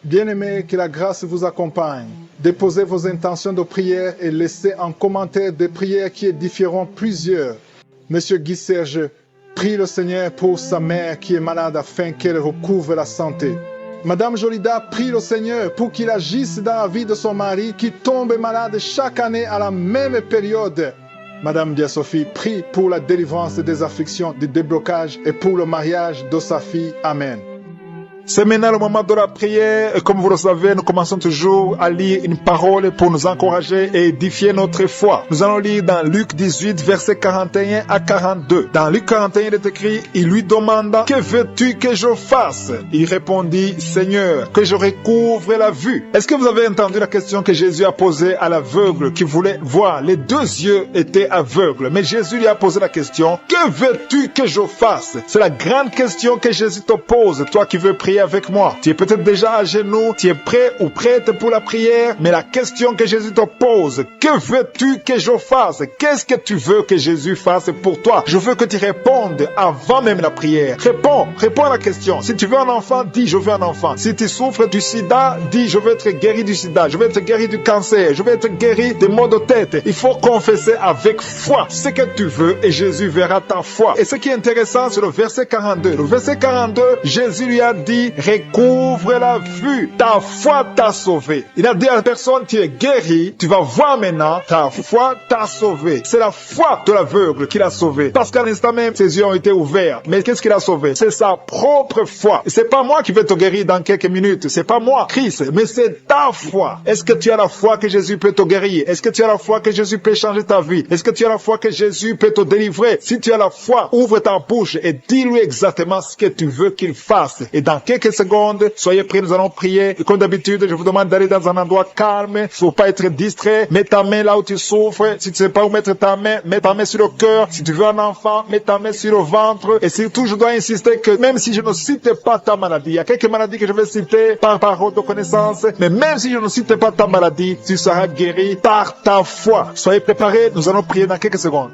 Bien-aimés, que la grâce vous accompagne. Déposez vos intentions de prière et laissez en commentaire des prières qui édifieront plusieurs. Monsieur Guy Serge prie le Seigneur pour sa mère qui est malade afin qu'elle recouvre la santé. Madame Jolida prie le Seigneur pour qu'il agisse dans la vie de son mari qui tombe malade chaque année à la même période. Madame Dia-Sophie prie pour la délivrance des afflictions, du déblocage et pour le mariage de sa fille. Amen. C'est maintenant le moment de la prière. Et comme vous le savez, nous commençons toujours à lire une parole pour nous encourager et édifier notre foi. Nous allons lire dans Luc 18, versets 41 à 42. Dans Luc 41, il est écrit, il lui demanda, que veux-tu que je fasse? Il répondit, Seigneur, que je recouvre la vue. Est-ce que vous avez entendu la question que Jésus a posée à l'aveugle qui voulait voir? Les deux yeux étaient aveugles, mais Jésus lui a posé la question, que veux-tu que je fasse? C'est la grande question que Jésus te pose, toi qui veux prier avec moi. Tu es peut-être déjà à genoux, tu es prêt ou prête pour la prière, mais la question que Jésus te pose, que veux-tu que je fasse? Qu'est-ce que tu veux que Jésus fasse pour toi? Je veux que tu répondes avant même la prière. Réponds à la question. Si tu veux un enfant, dis je veux un enfant. Si tu souffres du sida, dis je veux être guéri du sida, je veux être guéri du cancer, je veux être guéri des maux de tête. Il faut confesser avec foi ce que tu veux et Jésus verra ta foi. Et ce qui est intéressant, c'est le verset 42. Le verset 42, Jésus lui a dit, recouvre la vue, ta foi t'a sauvé. Il a dit à la personne, tu es guéri, tu vas voir maintenant, ta foi t'a sauvé. C'est la foi de l'aveugle qui l'a sauvé. Parce qu'à l'instant même, ses yeux ont été ouverts. Mais qu'est-ce qui l'a sauvé? C'est sa propre foi. C'est pas moi qui vais te guérir dans quelques minutes. C'est pas moi, Christ, mais c'est ta foi. Est-ce que tu as la foi que Jésus peut te guérir? Est-ce que tu as la foi que Jésus peut changer ta vie? Est-ce que tu as la foi que Jésus peut te délivrer? Si tu as la foi, ouvre ta bouche et dis-lui exactement ce que tu veux qu'il fasse. Et dans quelques secondes, soyez prêts, nous allons prier. Et comme d'habitude, je vous demande d'aller dans un endroit calme. Il ne faut pas être distrait. Mets ta main là où tu souffres. Si tu ne sais pas où mettre ta main, mets ta main sur le cœur. Si tu veux un enfant, mets ta main sur le ventre. Et surtout, je dois insister que même si je ne cite pas ta maladie, il y a quelques maladies que je vais citer par parole de connaissance, mais même si je ne cite pas ta maladie, tu seras guéri par ta foi. Soyez préparés, nous allons prier dans quelques secondes.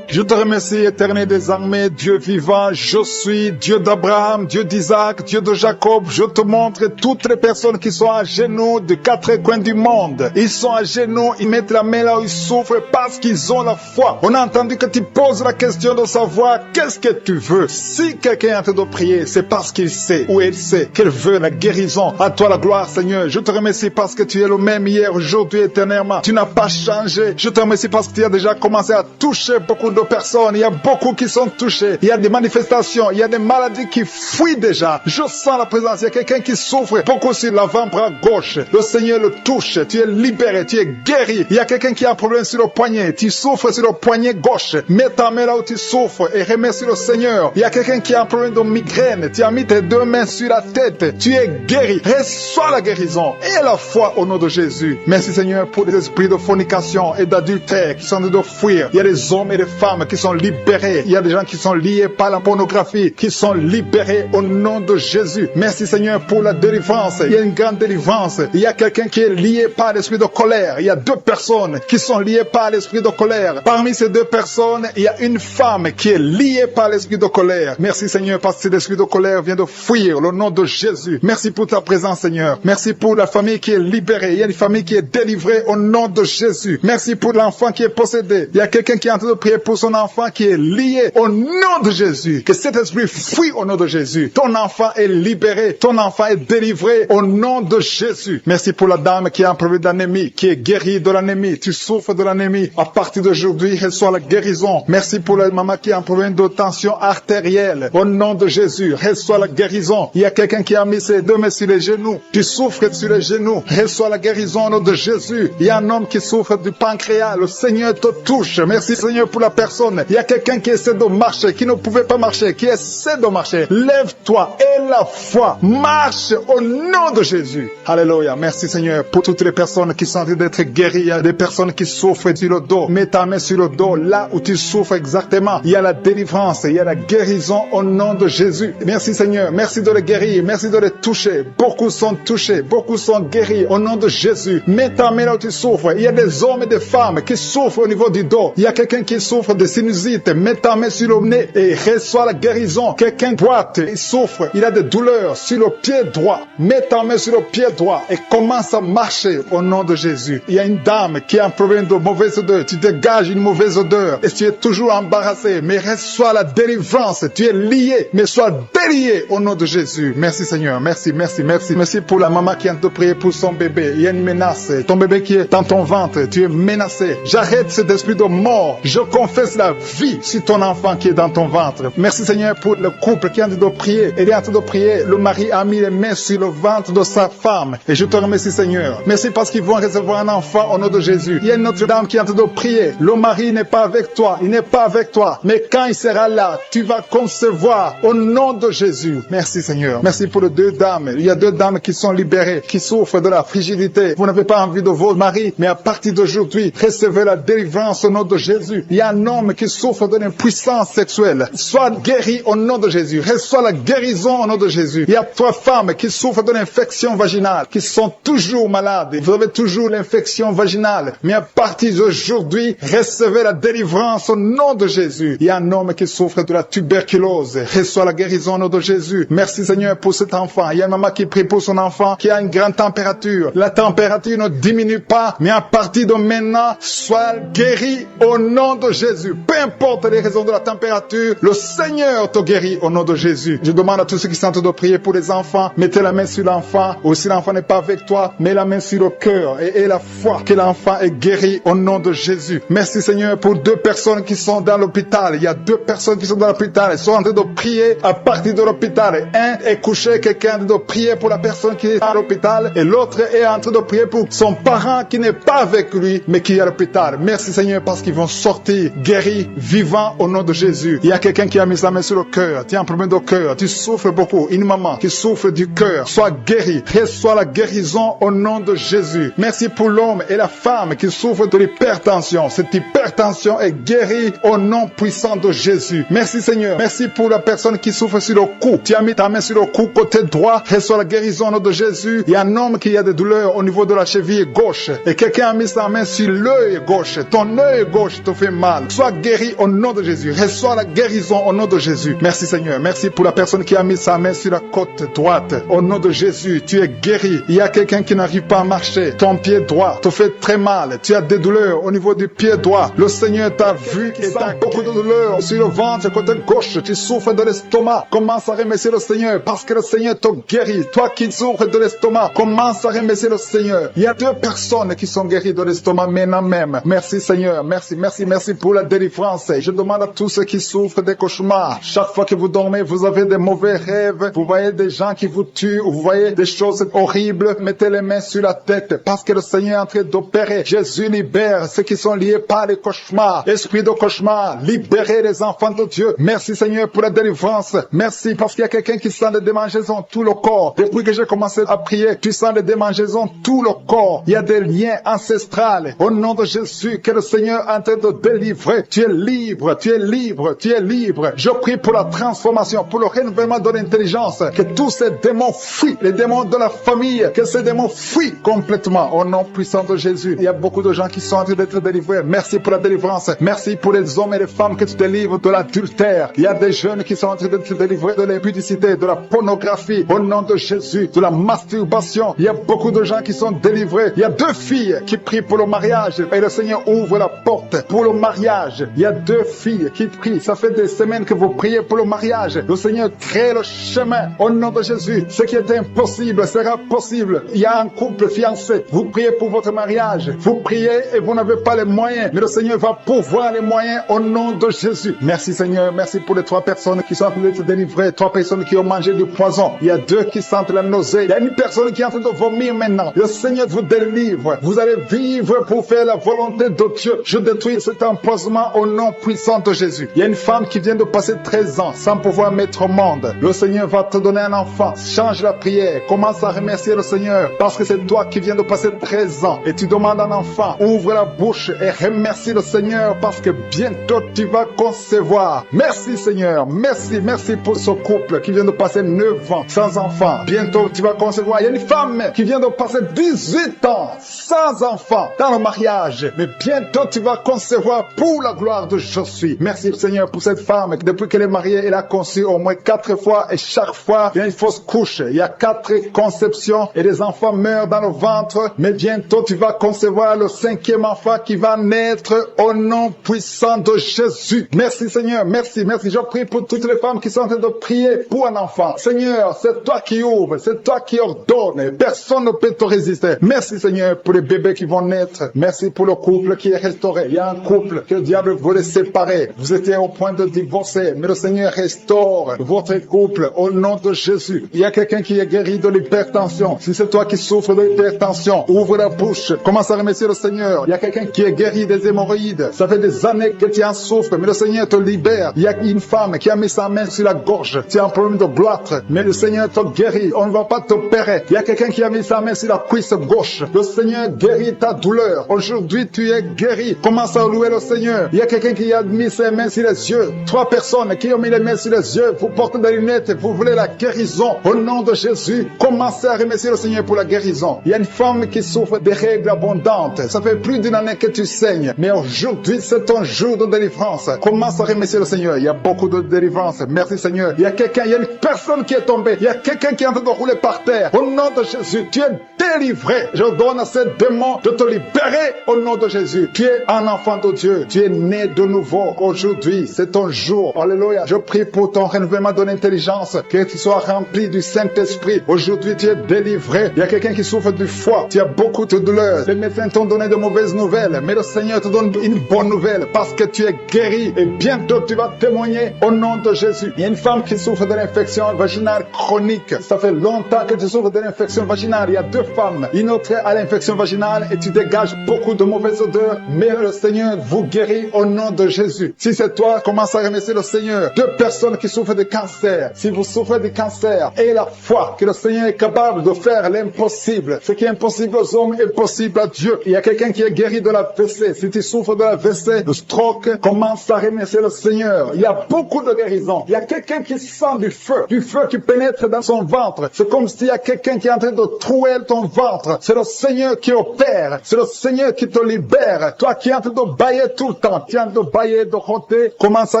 Je te remercie, éternel des armées, Dieu vivant, je suis Dieu d'Abraham, Dieu d'Isaac, Dieu de Jacob. Je te montre toutes les personnes qui sont à genoux de quatre coins du monde. Ils sont à genoux, ils mettent la main là où ils souffrent parce qu'ils ont la foi. On a entendu que tu poses la question de savoir qu'est-ce que tu veux. Si quelqu'un est en train de prier, c'est parce qu'il sait ou elle sait qu'elle veut la guérison. À toi la gloire, Seigneur. Je te remercie parce que tu es le même hier, aujourd'hui, éternellement. Tu n'as pas changé. Je te remercie parce que tu as déjà commencé à toucher beaucoup de personnes, il y a beaucoup qui sont touchés, il y a des manifestations, il y a des maladies qui fuient déjà. Je sens la présence, il y a quelqu'un qui souffre beaucoup sur l'avant-bras gauche. Le Seigneur le touche, tu es libéré, tu es guéri. Il y a quelqu'un qui a un problème sur le poignet, tu souffres sur le poignet gauche. Mets ta main là où tu souffres et remercie le Seigneur. Il y a quelqu'un qui a un problème de migraine, tu as mis tes deux mains sur la tête, tu es guéri. Reçois la guérison et la foi au nom de Jésus. Merci Seigneur pour les esprits de fornication et d'adultère qui sont en train de fuir. Il y a des hommes et des femmes qui sont libérés. Il y a des gens qui sont liés par la pornographie, qui sont libérés au nom de Jésus. Merci Seigneur pour la délivrance. Il y a une grande délivrance. Il y a quelqu'un qui est lié par l'esprit de colère. Il y a deux personnes qui sont liées par l'esprit de colère. Parmi ces deux personnes, il y a une femme qui est liée par l'esprit de colère. Merci Seigneur parce que cet esprit de colère vient de fuir le nom de Jésus. Merci pour ta présence Seigneur. Merci pour la famille qui est libérée. Il y a une famille qui est délivrée au nom de Jésus. Merci pour l'enfant qui est possédé. Il y a quelqu'un qui est en train de prier pour son enfant qui est lié au nom de Jésus. Que cet esprit fuit au nom de Jésus. Ton enfant est libéré. Ton enfant est délivré au nom de Jésus. Merci pour la dame qui a un problème d'anémie, qui est guérie de l'anémie. Tu souffres de l'anémie. À partir d'aujourd'hui, reçois la guérison. Merci pour la maman qui a un problème de tension artérielle. Au nom de Jésus, reçois la guérison. Il y a quelqu'un qui a mis ses deux mains sur les genoux. Tu souffres sur les genoux. Reçois la guérison au nom de Jésus. Il y a un homme qui souffre du pancréas. Le Seigneur te touche. Merci Seigneur pour la personne. Il y a quelqu'un qui essaie de marcher, qui ne pouvait pas marcher, qui essaie de marcher. Lève-toi et la foi marche au nom de Jésus. Alléluia. Merci Seigneur pour toutes les personnes qui sont en train d'être guéries. Il y a des personnes qui souffrent sur le dos. Mets ta main sur le dos, là où tu souffres exactement. Il y a la délivrance, il y a la guérison au nom de Jésus. Merci Seigneur. Merci de les guérir. Merci de les toucher. Beaucoup sont touchés. Beaucoup sont guéris au nom de Jésus. Mets ta main là où tu souffres. Il y a des hommes et des femmes qui souffrent au niveau du dos. Il y a quelqu'un qui souffre de sinusite, mets ta main sur le nez et reçois la guérison. Quelqu'un boite, il souffre, il a des douleurs sur le pied droit. Mets ta main sur le pied droit et commence à marcher au nom de Jésus. Il y a une dame qui a un problème de mauvaise odeur. Tu dégages une mauvaise odeur et tu es toujours embarrassé, mais reçois la délivrance. Tu es lié, mais sois délié au nom de Jésus. Merci Seigneur, merci, merci, merci. Merci pour la maman qui a de prier pour son bébé. Il y a une menace. Ton bébé qui est dans ton ventre, tu es menacé. J'arrête cet esprit de mort. Je confesse la vie sur ton enfant qui est dans ton ventre. Merci Seigneur pour le couple qui est en train de prier. Il est en train de prier. Le mari a mis les mains sur le ventre de sa femme. Et je te remercie Seigneur. Merci parce qu'ils vont recevoir un enfant au nom de Jésus. Il y a une autre dame qui est en train de prier. Le mari n'est pas avec toi. Il n'est pas avec toi. Mais quand il sera là, tu vas concevoir au nom de Jésus. Merci Seigneur. Merci pour les deux dames. Il y a deux dames qui sont libérées, qui souffrent de la frigidité. Vous n'avez pas envie de votre mari, mais à partir d'aujourd'hui, recevez la délivrance au nom de Jésus. Il y a un homme qui souffre d'une impuissance sexuelle. Sois guéri au nom de Jésus. Reçois la guérison au nom de Jésus. Il y a trois femmes qui souffrent d'une infection vaginale, qui sont toujours malades. Vous avez toujours l'infection vaginale. Mais à partir d'aujourd'hui, recevez la délivrance au nom de Jésus. Il y a un homme qui souffre de la tuberculose. Reçois la guérison au nom de Jésus. Merci Seigneur pour cet enfant. Il y a une maman qui prie pour son enfant qui a une grande température. La température ne diminue pas, mais à partir de maintenant, sois guéri au nom de Jésus. Peu importe les raisons de la température, le Seigneur te guérit au nom de Jésus. Je demande à tous ceux qui sont en train de prier pour les enfants, mettez la main sur l'enfant, ou si l'enfant n'est pas avec toi, mets la main sur le cœur et la foi que l'enfant est guéri au nom de Jésus. Merci Seigneur pour deux personnes qui sont dans l'hôpital. Il y a deux personnes qui sont dans l'hôpital. Ils sont en train de prier à partir de l'hôpital. Un est couché, quelqu'un est en train de prier pour la personne qui est à l'hôpital et l'autre est en train de prier pour son parent qui n'est pas avec lui mais qui est à l'hôpital. Merci Seigneur parce qu'ils vont sortir guéris, vivants au nom de Jésus. Il y a quelqu'un qui a mis sa main sur le cœur. Tu as un problème de cœur, tu souffres beaucoup. Une maman qui souffre du cœur, sois guéri. Reçois la guérison au nom de Jésus. Merci pour l'homme et la femme qui souffrent de l'hypertension. Cette hypertension est guérie au nom puissant de Jésus. Merci Seigneur. Merci pour la personne qui souffre sur le cou. Tu as mis ta main sur le cou côté droit. Reçois la guérison au nom de Jésus. Il y a un homme qui a des douleurs au niveau de la cheville gauche. Et quelqu'un a mis sa main sur l'œil gauche. Ton œil gauche te fait mal. Sois guéri au nom de Jésus. Reçois la guérison au nom de Jésus. Merci Seigneur. Merci pour la personne qui a mis sa main sur la côte droite. Au nom de Jésus, tu es guéri. Il y a quelqu'un qui n'arrive pas à marcher. Ton pied droit te fait très mal. Tu as des douleurs au niveau du pied droit. Le Seigneur t'a vu et t'as beaucoup de douleurs sur le ventre côté gauche. Tu souffres de l'estomac. Commence à remercier le Seigneur parce que le Seigneur te guérit. Toi qui souffres de l'estomac, commence à remercier le Seigneur. Il y a deux personnes qui sont guéries de l'estomac maintenant même. Merci Seigneur. Merci, merci, merci pour la délivrance. Je demande à tous ceux qui souffrent des cauchemars. Chaque fois que vous dormez, vous avez des mauvais rêves. Vous voyez des gens qui vous tuent. Vous voyez des choses horribles. Mettez les mains sur la tête parce que le Seigneur est en train d'opérer. Jésus libère ceux qui sont liés par les cauchemars. Esprit de cauchemar, libérez les enfants de Dieu. Merci Seigneur pour la délivrance. Merci parce qu'il y a quelqu'un qui sent des démangeaisons tout le corps. Depuis que j'ai commencé à prier, tu sens des démangeaisons tout le corps. Il y a des liens ancestrales. Au nom de Jésus, que le Seigneur est en train de délivrer. Tu es libre, tu es libre, tu es libre. Je prie pour la transformation, pour le renouvellement de l'intelligence. Que tous ces démons fuient, les démons de la famille, que ces démons fuient complètement. Au nom puissant de Jésus. Il y a beaucoup de gens qui sont en train d'être délivrés. Merci pour la délivrance. Merci pour les hommes et les femmes que tu délivres de l'adultère. Il y a des jeunes qui sont en train d'être délivrés de l'impudicité, de la pornographie. Au nom de Jésus, de la masturbation. Il y a beaucoup de gens qui sont délivrés. Il y a deux filles qui prient pour le mariage et le Seigneur ouvre la porte pour le mariage. Il y a deux filles qui prient. Ça fait des semaines que vous priez pour le mariage. Le Seigneur crée le chemin. Au nom de Jésus, ce qui est impossible sera possible. Il y a un couple fiancé. Vous priez pour votre mariage. Vous priez et vous n'avez pas les moyens. Mais le Seigneur va pourvoir les moyens au nom de Jésus. Merci Seigneur. Merci pour les trois personnes qui sont en train d'être délivrées. Trois personnes qui ont mangé du poison. Il y a deux qui sentent la nausée. Il y a une personne qui est en train de vomir maintenant. Le Seigneur vous délivre. Vous allez vivre pour faire la volonté de Dieu. Je détruis cet empoisonnement au nom puissant de Jésus. Il y a une femme qui vient de passer 13 ans sans pouvoir mettre au monde. Le Seigneur va te donner un enfant. Change la prière. Commence à remercier le Seigneur parce que c'est toi qui viens de passer 13 ans et tu demandes un enfant. Ouvre la bouche et remercie le Seigneur parce que bientôt tu vas concevoir. Merci Seigneur. Merci, merci pour ce couple qui vient de passer 9 ans sans enfant. Bientôt tu vas concevoir. Il y a une femme qui vient de passer 18 ans sans enfant dans le mariage. Mais bientôt tu vas concevoir pour la gloire de Je suis. Merci Seigneur pour cette femme. Depuis qu'elle est mariée, elle a conçu au moins 4 fois et chaque fois, il y a une fausse couche. Il y a 4 conceptions et les enfants meurent dans le ventre. Mais bientôt, tu vas concevoir le 5e enfant qui va naître au nom puissant de Jésus. Merci Seigneur, merci. Je prie pour toutes les femmes qui sont en train de prier pour un enfant. Seigneur, c'est toi qui ouvres, c'est toi qui ordonnes. Personne ne peut te résister. Merci Seigneur pour les bébés qui vont naître. Merci pour le couple qui est restauré. Il y a un couple que le diable voulait séparer. Vous étiez au point de divorcer, mais le Seigneur restaure votre couple au nom de Jésus. Il y a quelqu'un qui est guéri de l'hypertension. Si c'est toi qui souffres de l'hypertension, ouvre la bouche. Commence à remercier le Seigneur. Il y a quelqu'un qui est guéri des hémorroïdes. Ça fait des années que tu en souffres, mais le Seigneur te libère. Il y a une femme qui a mis sa main sur la gorge. Tu as un problème de gloître, mais le Seigneur te guérit. On ne va pas t'opérer. Il y a quelqu'un qui a mis sa main sur la cuisse gauche. Le Seigneur guérit ta douleur. Aujourd'hui, tu es guéri. Commence à louer le Seigneur. Il y a quelqu'un qui a mis ses mains sur les yeux. 3 personnes qui ont mis les mains sur les yeux. Vous portez des lunettes. Vous voulez la guérison. Au nom de Jésus, commencez à remercier le Seigneur pour la guérison. Il y a une femme qui souffre des règles abondantes. Ça fait plus d'une année que tu saignes. Mais aujourd'hui, c'est ton jour de délivrance. Commence à remercier le Seigneur. Il y a beaucoup de délivrance. Merci Seigneur. Il y a une personne qui est tombée. Il y a quelqu'un qui est en train de rouler par terre. Au nom de Jésus, tu es délivré. Je donne à ces démons de te libérer au nom de Jésus. Tu es un enfant de Dieu. Tu es né de nouveau. Aujourd'hui, c'est ton jour. Alléluia. Je prie pour ton renouvellement de l'intelligence. Que tu sois rempli du Saint-Esprit. Aujourd'hui, tu es délivré. Il y a quelqu'un qui souffre du foie. Tu as beaucoup de douleurs. Les médecins t'ont donné de mauvaises nouvelles. Mais le Seigneur te donne une bonne nouvelle parce que tu es guéri. Et bientôt, tu vas témoigner au nom de Jésus. Il y a une femme qui souffre de l'infection vaginale chronique. Ça fait longtemps que tu souffres de l'infection vaginale. Il y a 2 femmes. Une autre a l'infection vaginale et tu dégages beaucoup de mauvaises odeurs. Mais le Seigneur vous guérit au nom de Jésus. Si c'est toi, commence à remercier le Seigneur. 2 personnes qui souffrent de cancer. Si vous souffrez de cancer, ayez la foi que le Seigneur est capable de faire l'impossible. Ce qui est impossible aux hommes est possible à Dieu. Il y a quelqu'un qui est guéri de la l'AVC. Si tu souffres de l'AVC, de stroke, commence à remercier le Seigneur. Il y a beaucoup de guérisons. Il y a quelqu'un qui sent du feu qui pénètre dans son ventre. C'est comme s'il y a quelqu'un qui est en train de trouer ton ventre. C'est le Seigneur qui opère. C'est le Seigneur qui te libère. Toi qui es en train de bailler tout le temps, tu es en train de bailler, de roter, commence à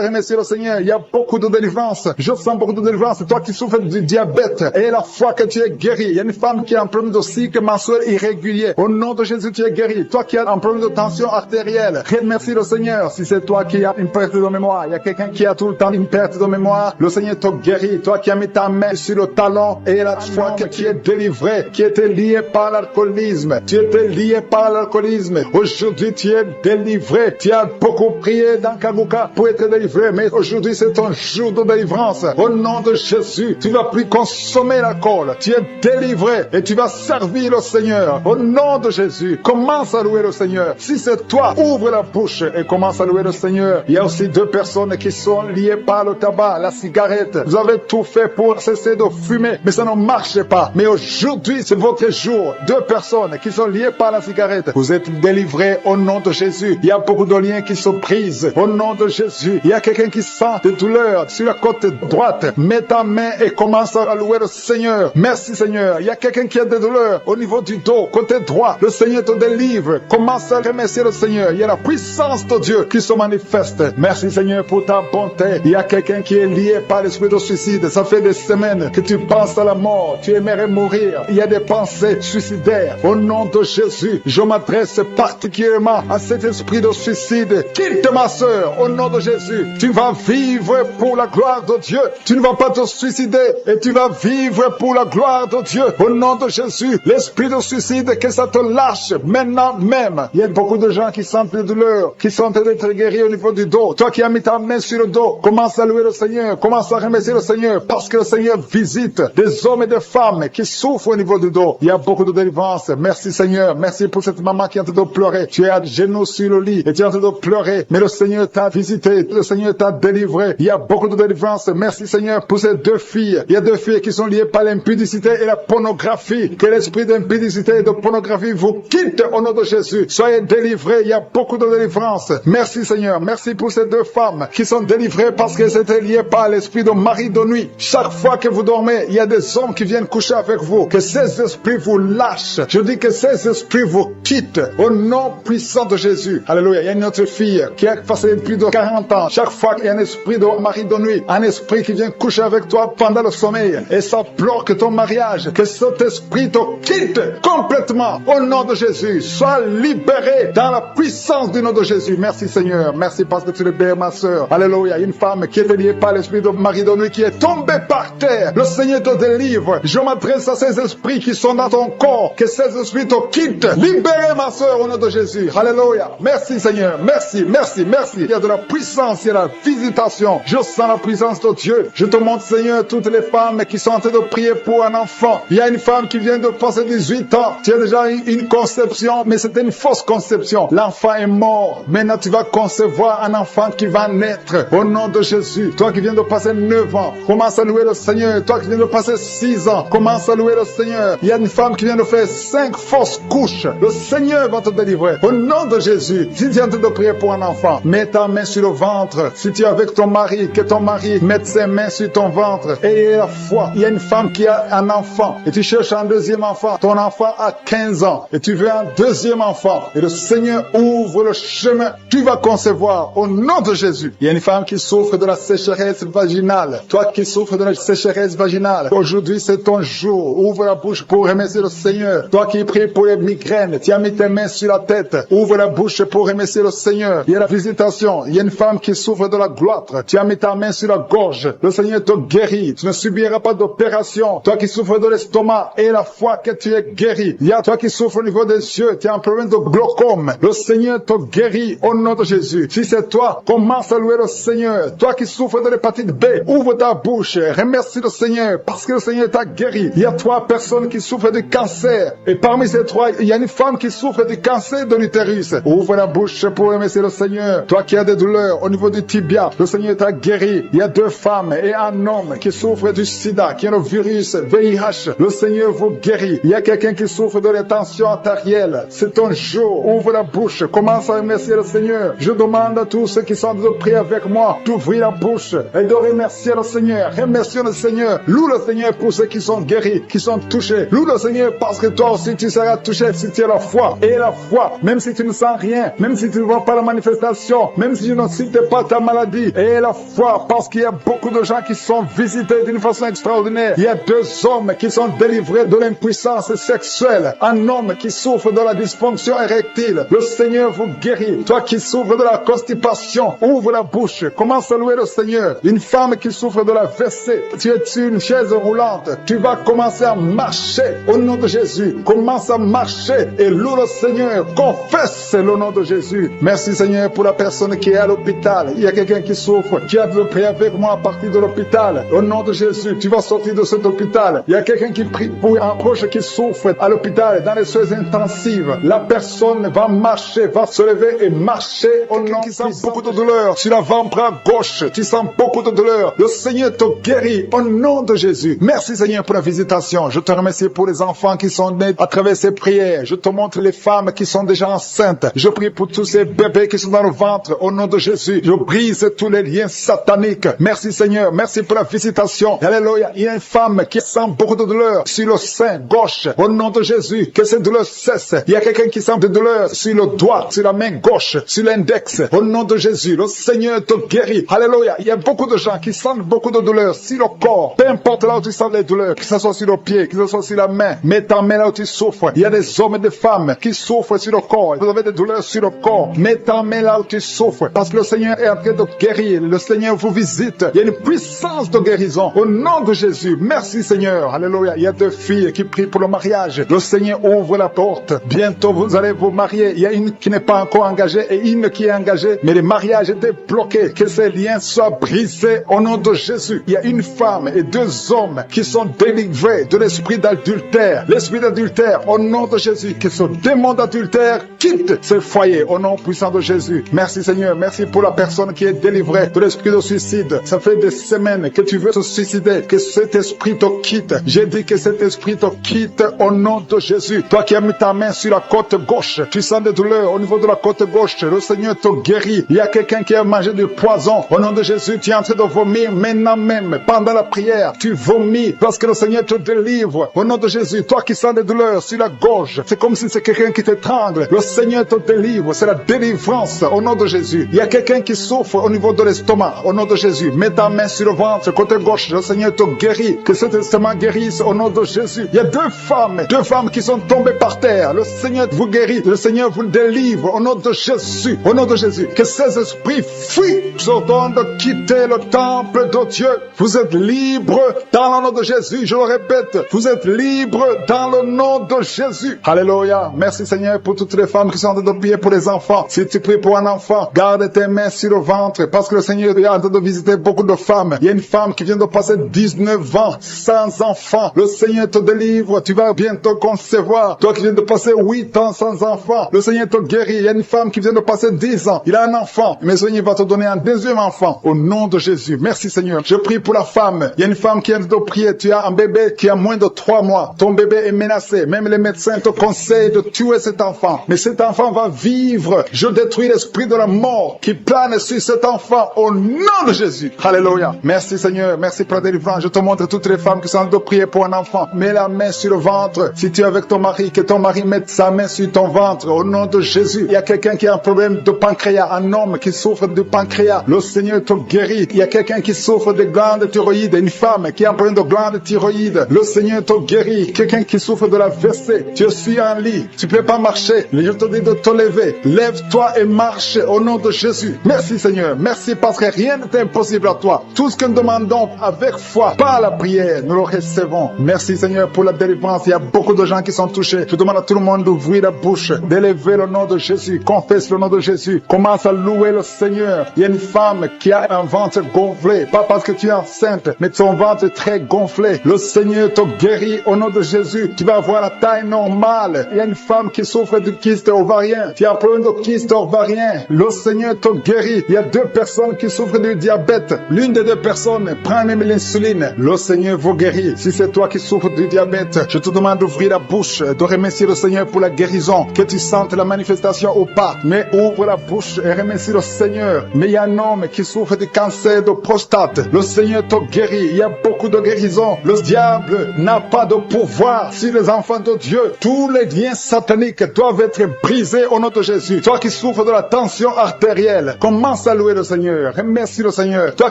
remercier le Seigneur. Il y a beaucoup de délivrance. Je sens beaucoup de délivrance. Toi qui souffres du diabète, et la foi que tu es guéri. Il y a une femme qui a un problème de cycle mensuel irrégulier. Au nom de Jésus, tu es guéri. Toi qui as un problème de tension artérielle, remercie le Seigneur. Si c'est toi qui as une perte de mémoire, il y a quelqu'un qui a tout le temps une perte de mémoire, le Seigneur te guérit. Toi qui as mis ta main sur le talon, et la foi que tu es délivré, qui était lié par l'alcoolisme. Tu étais lié par l'alcoolisme. Aujourd'hui, tu es délivré. Tu as beaucoup prié dans Kaguka pour être délivré, mais aujourd'hui, c'est ton jour de délivrance. Au nom de Jésus, tu ne vas plus consommer l'alcool. Tu es délivré et tu vas servir le Seigneur. Au nom de Jésus, commence à louer le Seigneur. Si c'est toi, ouvre la bouche et commence à louer le Seigneur. Il y a aussi 2 personnes qui sont liées par le tabac, la cigarette. Vous avez tout fait pour cesser de fumer, mais ça ne marche pas. Mais aujourd'hui, c'est votre jour. 2 personnes qui sont liées par la cigarette. Vous êtes délivrés au nom de Jésus. Il y a beaucoup de liens qui se brisent au nom de Jésus. Il y a quelqu'un qui sent des douleurs sur la côte droite. Mets ta main et commence à louer le Seigneur. Merci Seigneur. Il y a quelqu'un qui a des douleurs au niveau du dos, côté droit. Le Seigneur te délivre. Commence à remercier le Seigneur. Il y a la puissance de Dieu qui se manifeste. Merci Seigneur pour ta bonté. Il y a quelqu'un qui est lié par l'esprit de suicide. Ça fait des semaines que tu penses à la mort. Tu aimerais mourir. Il y a des pensées suicidaires. Au nom de Jésus, je m'adresse particulièrement à cet esprit de suicide. Quitte ma soeur. Au nom de Jésus, tu vas vivre pour la gloire de Dieu. Tu ne vas pas te suicider et tu vas vivre pour la gloire de Dieu. Au nom de Jésus, l'esprit de suicide, que ça te lâche maintenant même. Il y a beaucoup de gens qui sentent des douleurs, qui sont en train d'être guéris au niveau du dos. Toi qui as mis ta main sur le dos, commence à louer le Seigneur, commence à remercier le Seigneur, parce que le Seigneur visite des hommes et des femmes qui souffrent au niveau du dos. Il y a beaucoup de délivrance. Merci Seigneur, merci pour cette maman qui est en train de pleurer. Tu es à genoux sur le lit et tu es en train de pleurer, mais le Seigneur t'a visité, le Seigneur t'a délivré. Il y a beaucoup de délivrance. Merci Seigneur pour ces 2 filles. Il y a 2 filles qui sont liées par l'impudicité et la pornographie. Que l'esprit d'impudicité et de pornographie vous quitte au nom de Jésus. Soyez délivrés. Il y a beaucoup de délivrance. Merci Seigneur. Merci pour ces 2 femmes qui sont délivrées parce qu'elles étaient liées par l'esprit de mari de nuit. Chaque fois que vous dormez, il y a des hommes qui viennent coucher avec vous. Que ces esprits vous lâche. Je dis que ces esprits vous quittent au nom puissant de Jésus. Alléluia. Il y a une autre fille qui a passé plus de 40 ans. Chaque fois qu'il y a un esprit de mari de nuit, un esprit qui vient coucher avec toi pendant le sommeil et ça bloque ton mariage, que cet esprit te quitte complètement au nom de Jésus. Sois libéré dans la puissance du nom de Jésus. Merci Seigneur. Merci parce que tu libères ma soeur. Alléluia. Une femme qui est liée par l'esprit de mari de nuit qui est tombée par terre. Le Seigneur te délivre. Je m'adresse à ces esprits qui sont dans ton corps. Que ces esprits te quittent. Libérez ma soeur au nom de Jésus. Alléluia. Merci Seigneur. Merci, merci, merci. Il y a de la puissance, il y a la visitation. Je sens la puissance de Dieu. Je te montre Seigneur toutes les femmes qui sont en train de prier pour un enfant. Il y a une femme qui vient de passer 18 ans. Tu as déjà eu une conception, mais c'était une fausse conception. L'enfant est mort. Maintenant tu vas concevoir un enfant qui va naître au nom de Jésus. Toi qui viens de passer 9 ans, commence à louer le Seigneur. Toi qui viens de passer 6 ans, commence à louer le Seigneur. Il y a une femme qui vient de faire 5 fausses couches. Le Seigneur va te délivrer au nom de Jésus. Si tu es en train de prier pour un enfant, mets ta main sur le ventre. Si tu es avec ton mari, que ton mari mette ses mains sur ton ventre. Et la foi. Il y a une femme qui a un enfant et tu cherches un deuxième enfant. Ton enfant a 15 ans et tu veux un deuxième enfant. Et le Seigneur ouvre le chemin. Tu vas concevoir au nom de Jésus. Il y a une femme qui souffre de la sécheresse vaginale. Toi qui souffres de la sécheresse vaginale, aujourd'hui c'est ton jour. Ouvre la bouche pour remercier le Seigneur. Toi qui pries pour les migraines, tu as mis tes mains sur la tête. Ouvre la bouche pour remercier le Seigneur. Il y a la visitation. Il y a une femme qui souffre de la gloître. Tu as mis ta main sur la gorge. Le Seigneur te guérit. Tu ne subiras pas d'opération. Toi qui souffres de l'estomac et la foi que tu es guéri. Il y a toi qui souffres au niveau des yeux. Tu as un problème de glaucome. Le Seigneur te guérit au nom de Jésus. Si c'est toi, commence à louer le Seigneur. Toi qui souffres de l'hépatite B, ouvre ta bouche. Remercie le Seigneur parce que le Seigneur t'a guéri. Il y a 3 personnes qui souffrent de cancer. Et parmi ces 3, il y a une femme qui souffre du cancer de l'utérus. Ouvre la bouche pour remercier le Seigneur. Toi qui as des douleurs au niveau du tibia, le Seigneur t'a guéri. Il y a 2 femmes et un homme qui souffrent du sida, qui a le virus VIH. Le Seigneur vous guérit. Il y a quelqu'un qui souffre de la tension artérielle. C'est ton jour. Ouvre la bouche. Commence à remercier le Seigneur. Je demande à tous ceux qui sont de prier avec moi d'ouvrir la bouche et de remercier le Seigneur. Remercie le Seigneur. Loue le Seigneur pour ceux qui sont guéris, qui sont touchés. Loue le Seigneur parce que toi aussi tu seras touché si tu as la foi. Et la foi, même si tu ne sens rien, même si tu ne vois pas la manifestation, même si tu ne cites pas ta maladie. Et la foi, parce qu'il y a beaucoup de gens qui sont visités d'une façon extraordinaire. Il y a 2 hommes qui sont délivrés de l'impuissance sexuelle. Un homme qui souffre de la dysfonction érectile. Le Seigneur vous guérit. Toi qui souffres de la constipation, ouvre la bouche. Commence à louer le Seigneur. Une femme qui souffre de la WC, tu es sur une chaise roulante. Tu vas commencer à marcher au nom de Jésus. Commence à marcher et loue le Seigneur. Confesse le nom de Jésus. Merci Seigneur pour la personne qui est à l'hôpital. Il y a quelqu'un qui souffre. Tu as de prier avec moi à partir de l'hôpital. Au nom de Jésus, tu vas sortir de cet hôpital. Il y a quelqu'un qui prie pour un proche qui souffre à l'hôpital, dans les soins intensives. La personne va marcher, va se lever et marcher au nom qui sent beaucoup de douleur. Sur l'avant-bras gauche, tu sens beaucoup de douleur. Le Seigneur te guérit au nom de Jésus. Merci Seigneur pour la visitation. Je te remercie pour les enfants qui sont nés à travers ces prières. Je te montre les femmes qui sont déjà enceintes. Je prie pour tous ces bébés qui sont dans le ventre au nom de Jésus. Je brise tous les liens sataniques. Merci Seigneur. Merci pour la visitation. Alléluia. Il y a une femme qui sent beaucoup de douleur sur le sein gauche. Au nom de Jésus, que ces douleurs cessent. Il y a quelqu'un qui sent de douleur sur le doigt, sur la main gauche, sur l'index. Au nom de Jésus, le Seigneur te guérit. Alléluia. Il y a beaucoup de gens qui sentent beaucoup de douleur sur le corps. Peu importe là où tu sens les douleurs, que ce soit sur le pied, que ce soit sur la main. Mets ta main là où tu souffres. Il y a des hommes et des femmes qui souffrent sur le corps. Vous avez des douleurs sur le corps. Mets ta main là où tu souffres. Parce que le Seigneur est en train de guérir. Le Seigneur vous visite. Il y a une puissance de guérison. Au nom de Jésus. Merci Seigneur. Alléluia. Il y a 2 filles qui prient pour le mariage. Le Seigneur ouvre la porte. Bientôt vous allez vous marier. Il y a une qui n'est pas encore engagée et une qui est engagée. Mais le mariage était bloqué. Que ces liens soient brisés au nom de Jésus. Il y a une femme et 2 hommes qui sont délivrés de l'esprit d'adultère. L'esprit d'adultère au nom de Jésus. Que ce démon d'adultère quitte ce foyer au nom puissant de Jésus. Merci Seigneur. Merci pour la personne qui est délivrée de l'esprit de suicide. Ça fait des semaines que tu veux te suicider. Que cet esprit te quitte. J'ai dit que cet esprit te quitte au nom de Jésus. Toi qui as mis ta main sur la côte gauche, tu sens des douleurs au niveau de la côte gauche. Le Seigneur te guérit. Il y a quelqu'un qui a mangé du poison. Au nom de Jésus, tu es en train de vomir maintenant même. Pendant la prière, tu vomis parce que le Seigneur te délivre. Au nom de Jésus, Jésus, toi qui sens des douleurs sur la gorge, c'est comme si c'est quelqu'un qui t'étrangle. Le Seigneur te délivre, c'est la délivrance au nom de Jésus. Il y a quelqu'un qui souffre au niveau de l'estomac, au nom de Jésus. Mets ta main sur le ventre, côté gauche, le Seigneur te guérit. Que cet estomac guérisse au nom de Jésus. Il y a deux femmes qui sont tombées par terre. Le Seigneur vous guérit, le Seigneur vous délivre au nom de Jésus. Au nom de Jésus, que ces esprits fuient. J'ordonne de quitter le temple de Dieu. Vous êtes libres dans le nom de Jésus. Je le répète, vous êtes libres dans le nom de Jésus. Alléluia. Merci Seigneur pour toutes les femmes qui sont en train de prier pour les enfants. Si tu pries pour un enfant, garde tes mains sur le ventre parce que le Seigneur est en train de visiter beaucoup de femmes. Il y a une femme qui vient de passer 19 ans sans enfant. Le Seigneur te délivre. Tu vas bientôt concevoir. Toi qui viens de passer 8 ans sans enfant, le Seigneur te guérit. Il y a une femme qui vient de passer 10 ans. Il a un enfant. Mais le Seigneur va te donner un deuxième enfant au nom de Jésus. Merci Seigneur. Je prie pour la femme. Il y a une femme qui vient de prier. Tu as un bébé qui a moins de 3 mois. Ton bébé est menacé. Même les médecins te conseillent de tuer cet enfant. Mais cet enfant va vivre. Je détruis l'esprit de la mort qui plane sur cet enfant au nom de Jésus. Alléluia. Merci Seigneur. Merci pour la délivrance. Je te montre toutes les femmes qui sont en train de prier pour un enfant. Mets la main sur le ventre. Si tu es avec ton mari, que ton mari mette sa main sur ton ventre au nom de Jésus. Il y a quelqu'un qui a un problème de pancréas. Un homme qui souffre de pancréas. Le Seigneur te guérit. Il y a quelqu'un qui souffre de glandes thyroïdes. Une femme qui a un problème de glandes thyroïdes. Le Seigneur te guérit. Quelqu'un qui souffre de la WC. Tu suis en lit. Tu ne peux pas marcher. Je te dis de te lever. Lève-toi et marche au nom de Jésus. Merci Seigneur. Merci parce que rien n'est impossible à toi. Tout ce que nous demandons avec foi, par la prière, nous le recevons. Merci Seigneur pour la délivrance. Il y a beaucoup de gens qui sont touchés. Je demande à tout le monde d'ouvrir la bouche, d'élever le nom de Jésus. Confesse le nom de Jésus. Commence à louer le Seigneur. Il y a une femme qui a un ventre gonflé. Pas parce que tu es enceinte, mais ton ventre est très gonflé. Le Seigneur te guérit au nom de Jésus. Tu vas avoir la taille normale. Il y a une femme qui souffre de kyste ovarien. Tu as un problème de kyste ovarien. Le Seigneur te guérit. Il y a 2 personnes qui souffrent du diabète. L'une des 2 personnes prend même l'insuline. Le Seigneur vous guérit. Si c'est toi qui souffres du diabète, je te demande d'ouvrir la bouche, de remercier le Seigneur pour la guérison. Que tu sentes la manifestation ou pas. Mais ouvre la bouche et remercie le Seigneur. Mais il y a un homme qui souffre du cancer de prostate. Le Seigneur te guérit. Il y a beaucoup de guérisons. Le diable n'a pas de pouvoir sur les enfants de Dieu. Tous les liens sataniques doivent être brisés au nom de Jésus. Toi qui souffres de la tension artérielle, commence à louer le Seigneur. Remercie le Seigneur. Toi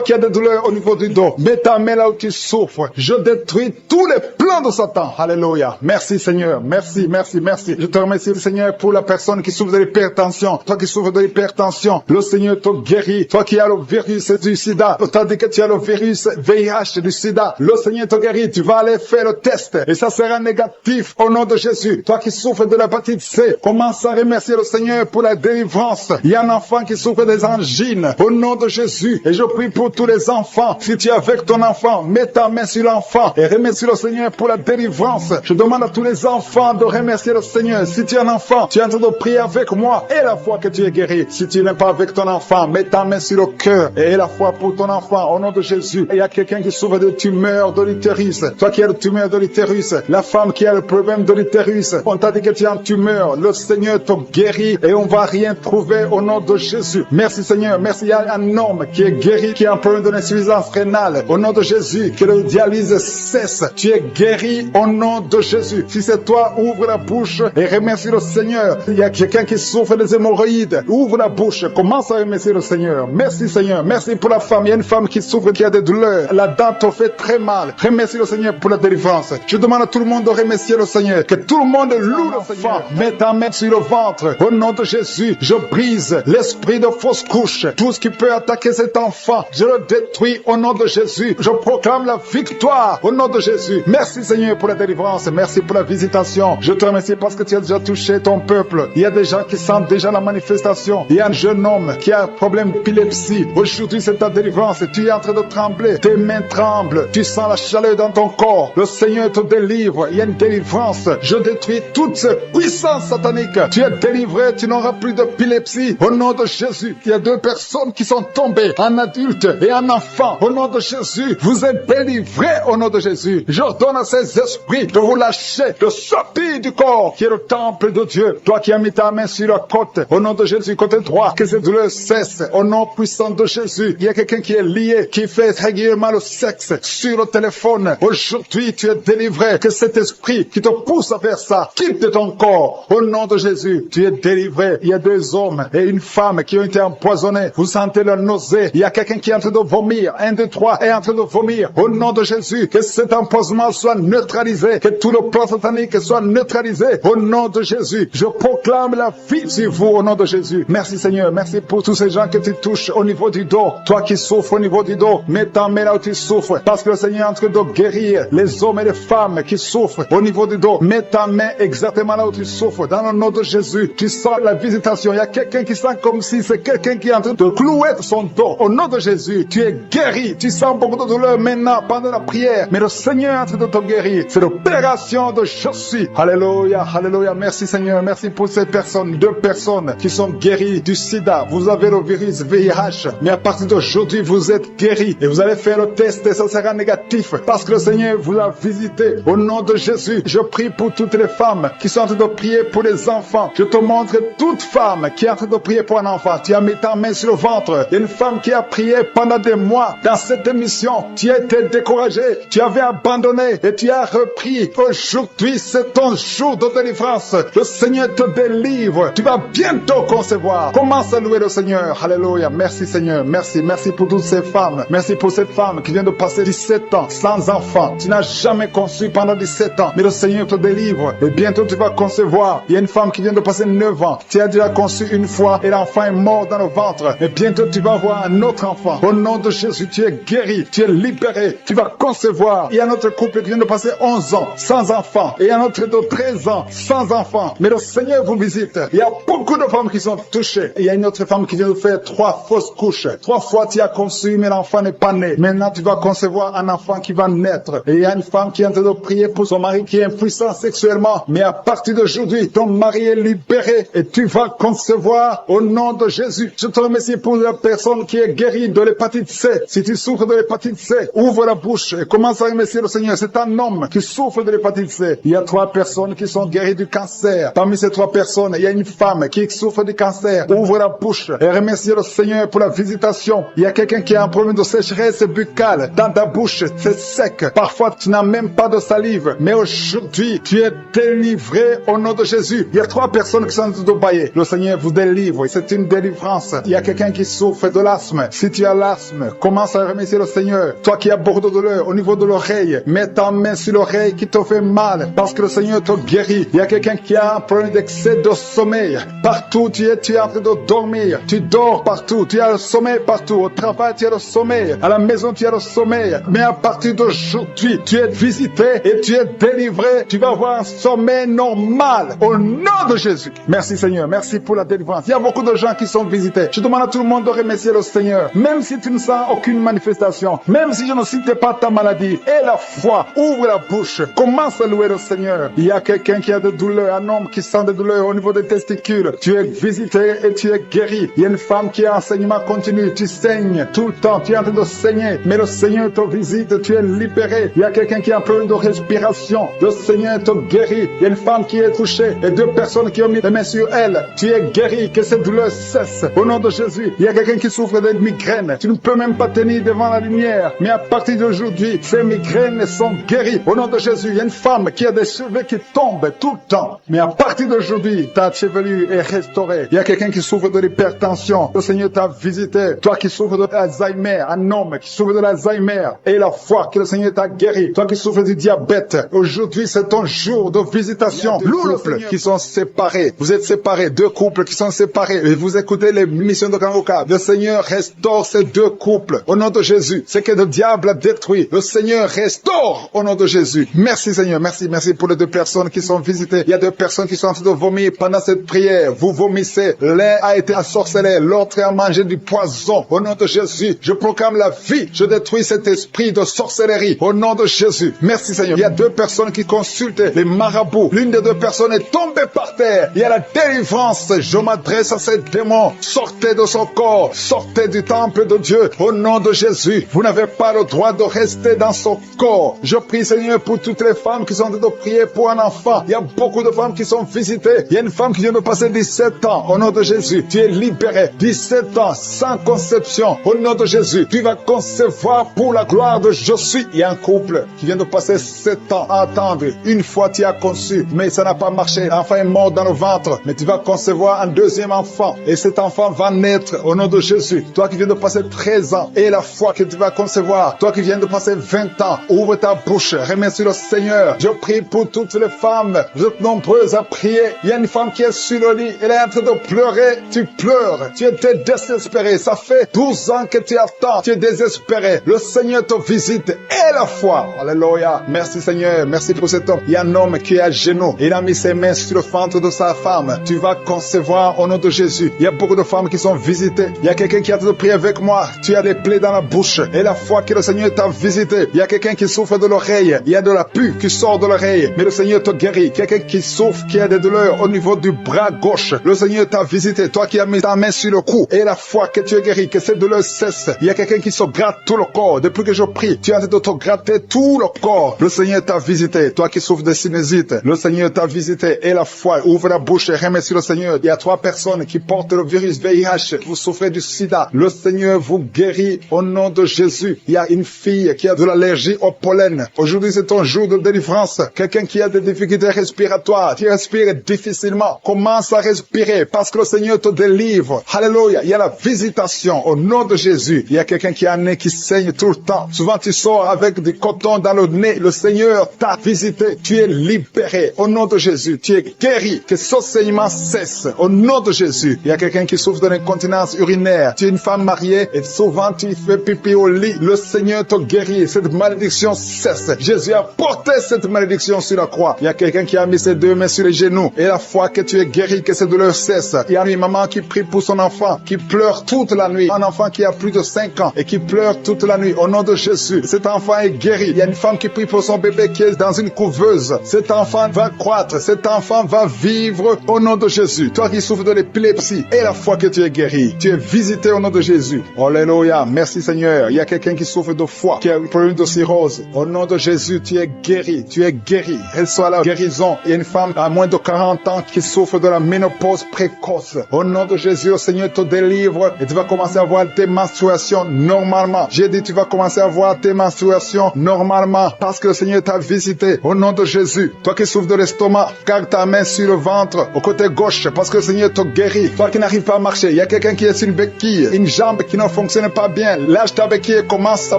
qui as des douleurs au niveau du dos, mets ta main là où tu souffres. Je détruis tous les plans de Satan. Alléluia. Merci Seigneur. Merci, merci, merci. Je te remercie Seigneur pour la personne qui souffre de l'hypertension. Toi qui souffres de l'hypertension, le Seigneur te guérit. Toi qui as le virus du sida, on t'a dit que tu as le virus VIH du sida. Le Seigneur te guérit. Tu vas aller faire le test et ça sera négatif au nom de Jésus. Toi qui souffres de l'hépatite C, commence à remercier le Seigneur pour la délivrance. Il y a un enfant qui souffre des angines au nom de Jésus. Et je prie pour tous les enfants. Si tu es avec ton enfant, mets ta main sur l'enfant et remercie le Seigneur pour la délivrance. Je demande à tous les enfants de remercier le Seigneur. Si tu es un enfant, tu es en train de prier avec moi et la foi que tu es guéri. Si tu n'es pas avec ton enfant, mets ta main sur le cœur et la foi pour ton enfant au nom de Jésus. Et il y a quelqu'un qui souffre de tumeur de l'utérus. Toi qui as le tumeur de l'utérus, la femme qui a le problème de l'utérus, on t'a dit que tu as une tumeur. Le Seigneur te guérit et on va rien trouver au nom de Jésus. Merci Seigneur. Merci. Il y a un homme qui est guéri, qui a un problème de l'insuffisance rénale. Au nom de Jésus, que le dialyse cesse. Tu es guéri au nom de Jésus. Si c'est toi, ouvre la bouche et remercie le Seigneur. Il y a quelqu'un qui souffre des hémorroïdes. Ouvre la bouche. Commence à remercier le Seigneur. Merci Seigneur. Merci pour la femme. Il y a une femme qui souffre, qui a des douleurs. La dent te fait très mal. Remercie le Seigneur pour la délivrance. Je demande à tout le monde de remercier le Seigneur. Que tout le monde loue le Seigneur. Mets ta main sur le ventre. Au nom de Jésus, je brise l'esprit de fausse couche. Tout ce qui peut attaquer cet enfant, je le détruis au nom de Jésus. Je proclame la victoire au nom de Jésus. Merci Seigneur pour la délivrance. Merci pour la visitation. Je te remercie parce que tu as déjà touché ton peuple. Il y a des gens qui sentent déjà la manifestation. Il y a un jeune homme qui a un problème d'épilepsie. Aujourd'hui, c'est ta délivrance. Tu es en train de trembler. Tes mains tremblent. Tu sens la chaleur dans ton corps. Le Seigneur te délivre. Il y a une délivrance. Je détruis toutes ces puissances sataniques. Tu es délivré. Tu n'auras plus d'épilepsie. Au nom de Jésus, il y a 2 personnes qui sont tombées, un adulte et un enfant. Au nom de Jésus, vous êtes délivrés au nom de Jésus. J'ordonne à ces esprits de vous lâcher, de sortir du corps qui est le temple de Dieu. Toi qui as mis ta main sur la côte, au nom de Jésus, côté droit, que cette douleur cesse. Au nom puissant de Jésus, il y a quelqu'un qui est lié, qui fait régulièrement le sexe sur le téléphone. Aujourd'hui, tu es délivré. Que cet esprit qui te pousse à faire ça quitte ton corps. Au nom de Jésus, tu es délivré. Il y a 2 hommes et une femme qui ont été empoisonnés. Vous sentez la nausée. Il y a quelqu'un qui est en train de vomir. 1, 2, 3 est en train de vomir. Au nom de Jésus, que cet empoisonnement soit neutralisé. Que tout le plan satanique soit neutralisé. Au nom de Jésus, je proclame la vie sur vous au nom de Jésus. Merci Seigneur. Merci pour tous ces gens que tu touches au niveau du dos. Toi qui souffres au niveau du dos, mets ta main là où tu souffres. Parce que le Seigneur est en train de guérir les hommes et les femmes qui souffrent au niveau du dos. Mets ta main exactement là où tu souffres. Dans le nom de Jésus, tu sens la visitation. Il y a quelqu'un qui sent comme si c'est quelqu'un qui est en train de clouer son dos. Au nom de Jésus, tu es guéri. Tu sens beaucoup de douleur maintenant pendant la prière. Mais le Seigneur est en train de te guérir. C'est l'opération de je suis. Alléluia, alléluia. Merci Seigneur. Merci pour ces personnes, 2 personnes qui sont guéries du sida. Vous avez le virus VIH. Mais à partir d'aujourd'hui, vous êtes guéris. Et vous allez faire le test et ça sera négatif. Parce que le Seigneur vous a visité. Au nom de Jésus, je prie pour toutes les femmes qui sont en train de prier pour les enfants. Je te montre toute femme qui est en train de prier pour un enfant. Tu as mis ta main sur le ventre. Il y a une femme qui a prié pendant des mois dans cette émission. Tu as été découragé. Tu avais abandonné et tu as repris. Aujourd'hui, c'est ton jour de délivrance. Le Seigneur te délivre. Tu vas bientôt concevoir. Commence à louer le Seigneur. Alléluia. Merci Seigneur. Merci. Merci pour toutes ces femmes. Merci pour cette femme qui vient de passer 17 ans sans enfant. Tu n'as jamais conçu pendant 17 ans. Mais le Seigneur te délivre. Et bientôt tu vas concevoir. Il y a une femme qui vient de passer 9 ans. Tu as déjà conçu une fois et l'enfant est mort dans le ventre. Et bientôt tu vas avoir un autre enfant. Au nom de Jésus, tu es guéri. Tu es libéré. Tu vas concevoir. Il y a un autre couple qui vient de passer 11 ans sans enfant. Et un autre de 13 ans sans enfant. Mais le Seigneur vous visite. Il y a beaucoup de femmes qui sont touchées. Et il y a une autre femme qui vient de faire 3 fausses couches. 3 fois tu as conçu, mais l'enfant n'est pas né. Maintenant tu vas concevoir un enfant qui va naître. Et il y a une femme qui est en train de prier pour son mari qui est impuissant sexuellement. Mais à partir d'aujourd'hui, ton mari est libéré et tu vas concevoir au nom de Jésus. Je te remercie pour la personne qui est guérie de l'hépatite C. Si tu souffres de l'hépatite C, ouvre la bouche et commence à remercier le Seigneur. C'est un homme qui souffre de l'hépatite C. Il y a 3 personnes qui sont guéries du cancer. Parmi ces 3 personnes, il y a une femme qui souffre du cancer. Ouvre la bouche et remercie le Seigneur pour la visitation. Il y a quelqu'un qui a un problème de sécheresse buccale. Dans ta bouche, c'est sec. Parfois, tu n'as même pas de salive. Mais aujourd'hui, tu es délivré au nom de Jésus. Il y a 3 personnes qui sont en train de bailler. Le Seigneur vous délivre. C'est une délivrance. Il y a quelqu'un qui souffre de l'asthme. Si tu as l'asthme, commence à remercier le Seigneur. Toi qui as beaucoup de douleur au niveau de l'oreille, mets ta main sur l'oreille qui te fait mal parce que le Seigneur te guérit. Il y a quelqu'un qui a un problème d'excès de sommeil. Partout tu es en train de dormir. Tu dors partout. Tu as le sommeil partout. Au travail, tu as le sommeil. À la maison, tu as le sommeil. Mais à partir d'aujourd'hui, tu es visité et tu es délivré. Tu vas avoir un sommeil normal au nom de Jésus. Merci Seigneur. Merci pour la délivrance. Il y a beaucoup de gens qui sont visités. Je demande à tout le monde de remercier le Seigneur. Même si tu ne sens aucune manifestation, même si je ne cite pas ta maladie, et la foi, ouvre la bouche. Commence à louer le Seigneur. Il y a quelqu'un qui a des douleurs, un homme qui sent des douleurs au niveau des testicules. Tu es visité et tu es guéri. Il y a une femme qui a un saignement continu. Tu saignes tout le temps. Tu es en train de saigner. Mais le Seigneur te visite. Tu es libéré. Il y a quelqu'un qui a un problème de respiration. Le Seigneur te guérit. Il y a une femme qui est touchée et 2 personnes qui ont mis les mains sur elle. Tu es guéri. Que cette douleur cesse. Au nom de Jésus. Il y a quelqu'un qui souffre de migraines. Tu ne peux même pas tenir devant la lumière. Mais à partir d'aujourd'hui, ces migraines sont guéries. Au nom de Jésus, il y a une femme qui a des cheveux qui tombent tout le temps. Mais à partir d'aujourd'hui, ta chevelure est restaurée. Il y a quelqu'un qui souffre de l'hypertension. Le Seigneur t'a visité. Toi qui souffres de l'Alzheimer, un homme qui souffre de l'Alzheimer. Et la foi que le Seigneur t'a guéri. Toi qui souffres du diabète. Aujourd'hui, c'est ton jour de visitation. Couples qui sont séparés. Vous êtes séparés. 2 couples qui sont séparés. Et vous écoutez les missions de Kangoka. Le Seigneur restaure ces 2 couples. Au nom de Jésus. Ce que le diable a détruit. Le Seigneur restaure au nom de Jésus. Merci Seigneur. Merci pour les 2 personnes qui sont visitées. Il y a 2 personnes qui sont en train de vomir pendant cette prière. Vous vomissez. L'un a été ensorcelé. L'autre a mangé du poison. Au nom de Jésus. Je proclame la vie. Je détruis cet esprit de sorcellerie. Au nom de Jésus. Merci Seigneur. Il y a 2 personnes qui consultent les marabouts. L'une des 2 personnes est tombée par terre. Il y a la délivrance. Je m'adresse à ces démons. Sortez de son corps. Sortez du temple de Dieu. Au nom de Jésus. Vous n'avez pas le droit de rester dans son corps. Je prie Seigneur pour toutes les femmes qui sont en train de prier pour un enfant. Il y a beaucoup de femmes qui sont visitées. Il y a une femme qui vient de passer 17 ans. Au nom de Jésus. Tu es libéré. 17 ans sans conception. Au nom de Jésus. Tu vas concevoir pour la gloire de je suis. Il y a un couple qui vient de passer 7 temps à attendre. Une fois tu as conçu, mais ça n'a pas marché. L'enfant est mort dans le ventre, mais tu vas concevoir un deuxième enfant. Et cet enfant va naître au nom de Jésus. Toi qui viens de passer 13 ans, et la foi que tu vas concevoir. Toi qui viens de passer 20 ans, ouvre ta bouche, remercie le Seigneur. Je prie pour toutes les femmes. Vous êtes nombreuses à prier. Il y a une femme qui est sur le lit, elle est en train de pleurer. Tu pleures, tu étais désespéré. Ça fait 12 ans que tu attends, tu es désespéré. Le Seigneur te visite et la foi. Alléluia. Merci Seigneur, merci pour cet homme. Il y a un homme qui est à genoux. Il a mis ses mains sur le ventre de sa femme. Tu vas concevoir au nom de Jésus. Il y a beaucoup de femmes qui sont visitées. Il y a quelqu'un qui a de prier avec moi. Tu as des plaies dans la bouche et la foi que le Seigneur t'a visité. Il y a quelqu'un qui souffre de l'oreille. Il y a de la pus qui sort de l'oreille. Mais le Seigneur te guérit. Quelqu'un qui souffre, qui a des douleurs au niveau du bras gauche. Le Seigneur t'a visité. Toi qui as mis ta main sur le cou et la foi que tu es guéri, que cette douleur cesse. Il y a quelqu'un qui se gratte tout le corps. Depuis que je prie, tu es en train de te gratter tout le corps. Le Seigneur t'a visité. Toi qui souffres de sinusite, le Seigneur t'a visité et la foi. Ouvre la bouche et remercie le Seigneur. Il y a 3 personnes qui portent le virus VIH. Vous souffrez du sida. Le Seigneur vous guérit au nom de Jésus. Il y a une fille qui a de l'allergie au pollen. Aujourd'hui, c'est ton jour de délivrance. Quelqu'un qui a des difficultés respiratoires, qui respire difficilement, commence à respirer parce que le Seigneur te délivre. Alléluia. Il y a la visitation au nom de Jésus. Il y a quelqu'un qui a un nez qui saigne tout le temps. Souvent, tu sors avec du coton dans le nez. Le Seigneur t'a visité. Tu es libéré au nom de Jésus. Tu es guéri. Que ce saignement cesse au nom de Jésus. Il y a quelqu'un qui souffre de l'incontinence urinaire. Tu es une femme mariée et souvent tu fais pipi au lit. Le Seigneur te guérit. Cette malédiction cesse. Jésus a porté cette malédiction sur la croix. Il y a quelqu'un qui a mis ses 2 mains sur les genoux et la foi que tu es guéri, que cette douleur cesse. Il y a une maman qui prie pour son enfant, qui pleure toute la nuit. Un enfant qui a plus de 5 ans et qui pleure toute la nuit. Au nom de Jésus, cet enfant est guéri. Il y a une femme qui prie pour son bébé qui est dans une couveuse. Cet enfant va croître. Cet enfant va vivre au nom de Jésus. Toi qui souffres de l'épilepsie et la foi que tu es guéri. Tu es visité au nom de Jésus. Alléluia. Merci Seigneur. Il y a quelqu'un qui souffre de foie, qui a un problème de cirrhose. Au nom de Jésus, tu es guéri. Tu es guéri. Reçois la guérison. Il y a une femme à moins de 40 ans qui souffre de la ménopause précoce. Au nom de Jésus, le Seigneur te délivre et tu vas commencer à avoir tes menstruations normalement. J'ai dit tu vas commencer à avoir tes menstruations normalement parce que le Seigneur t'a visité. Au nom de Jésus. Toi qui souffres de l'estomac, garde ta main sur le ventre au côté gauche parce que le Seigneur te guérit. Toi qui n'arrives pas à marcher, il y a quelqu'un qui est sur une béquille, une jambe qui ne fonctionne pas bien. Lâche ta béquille et commence à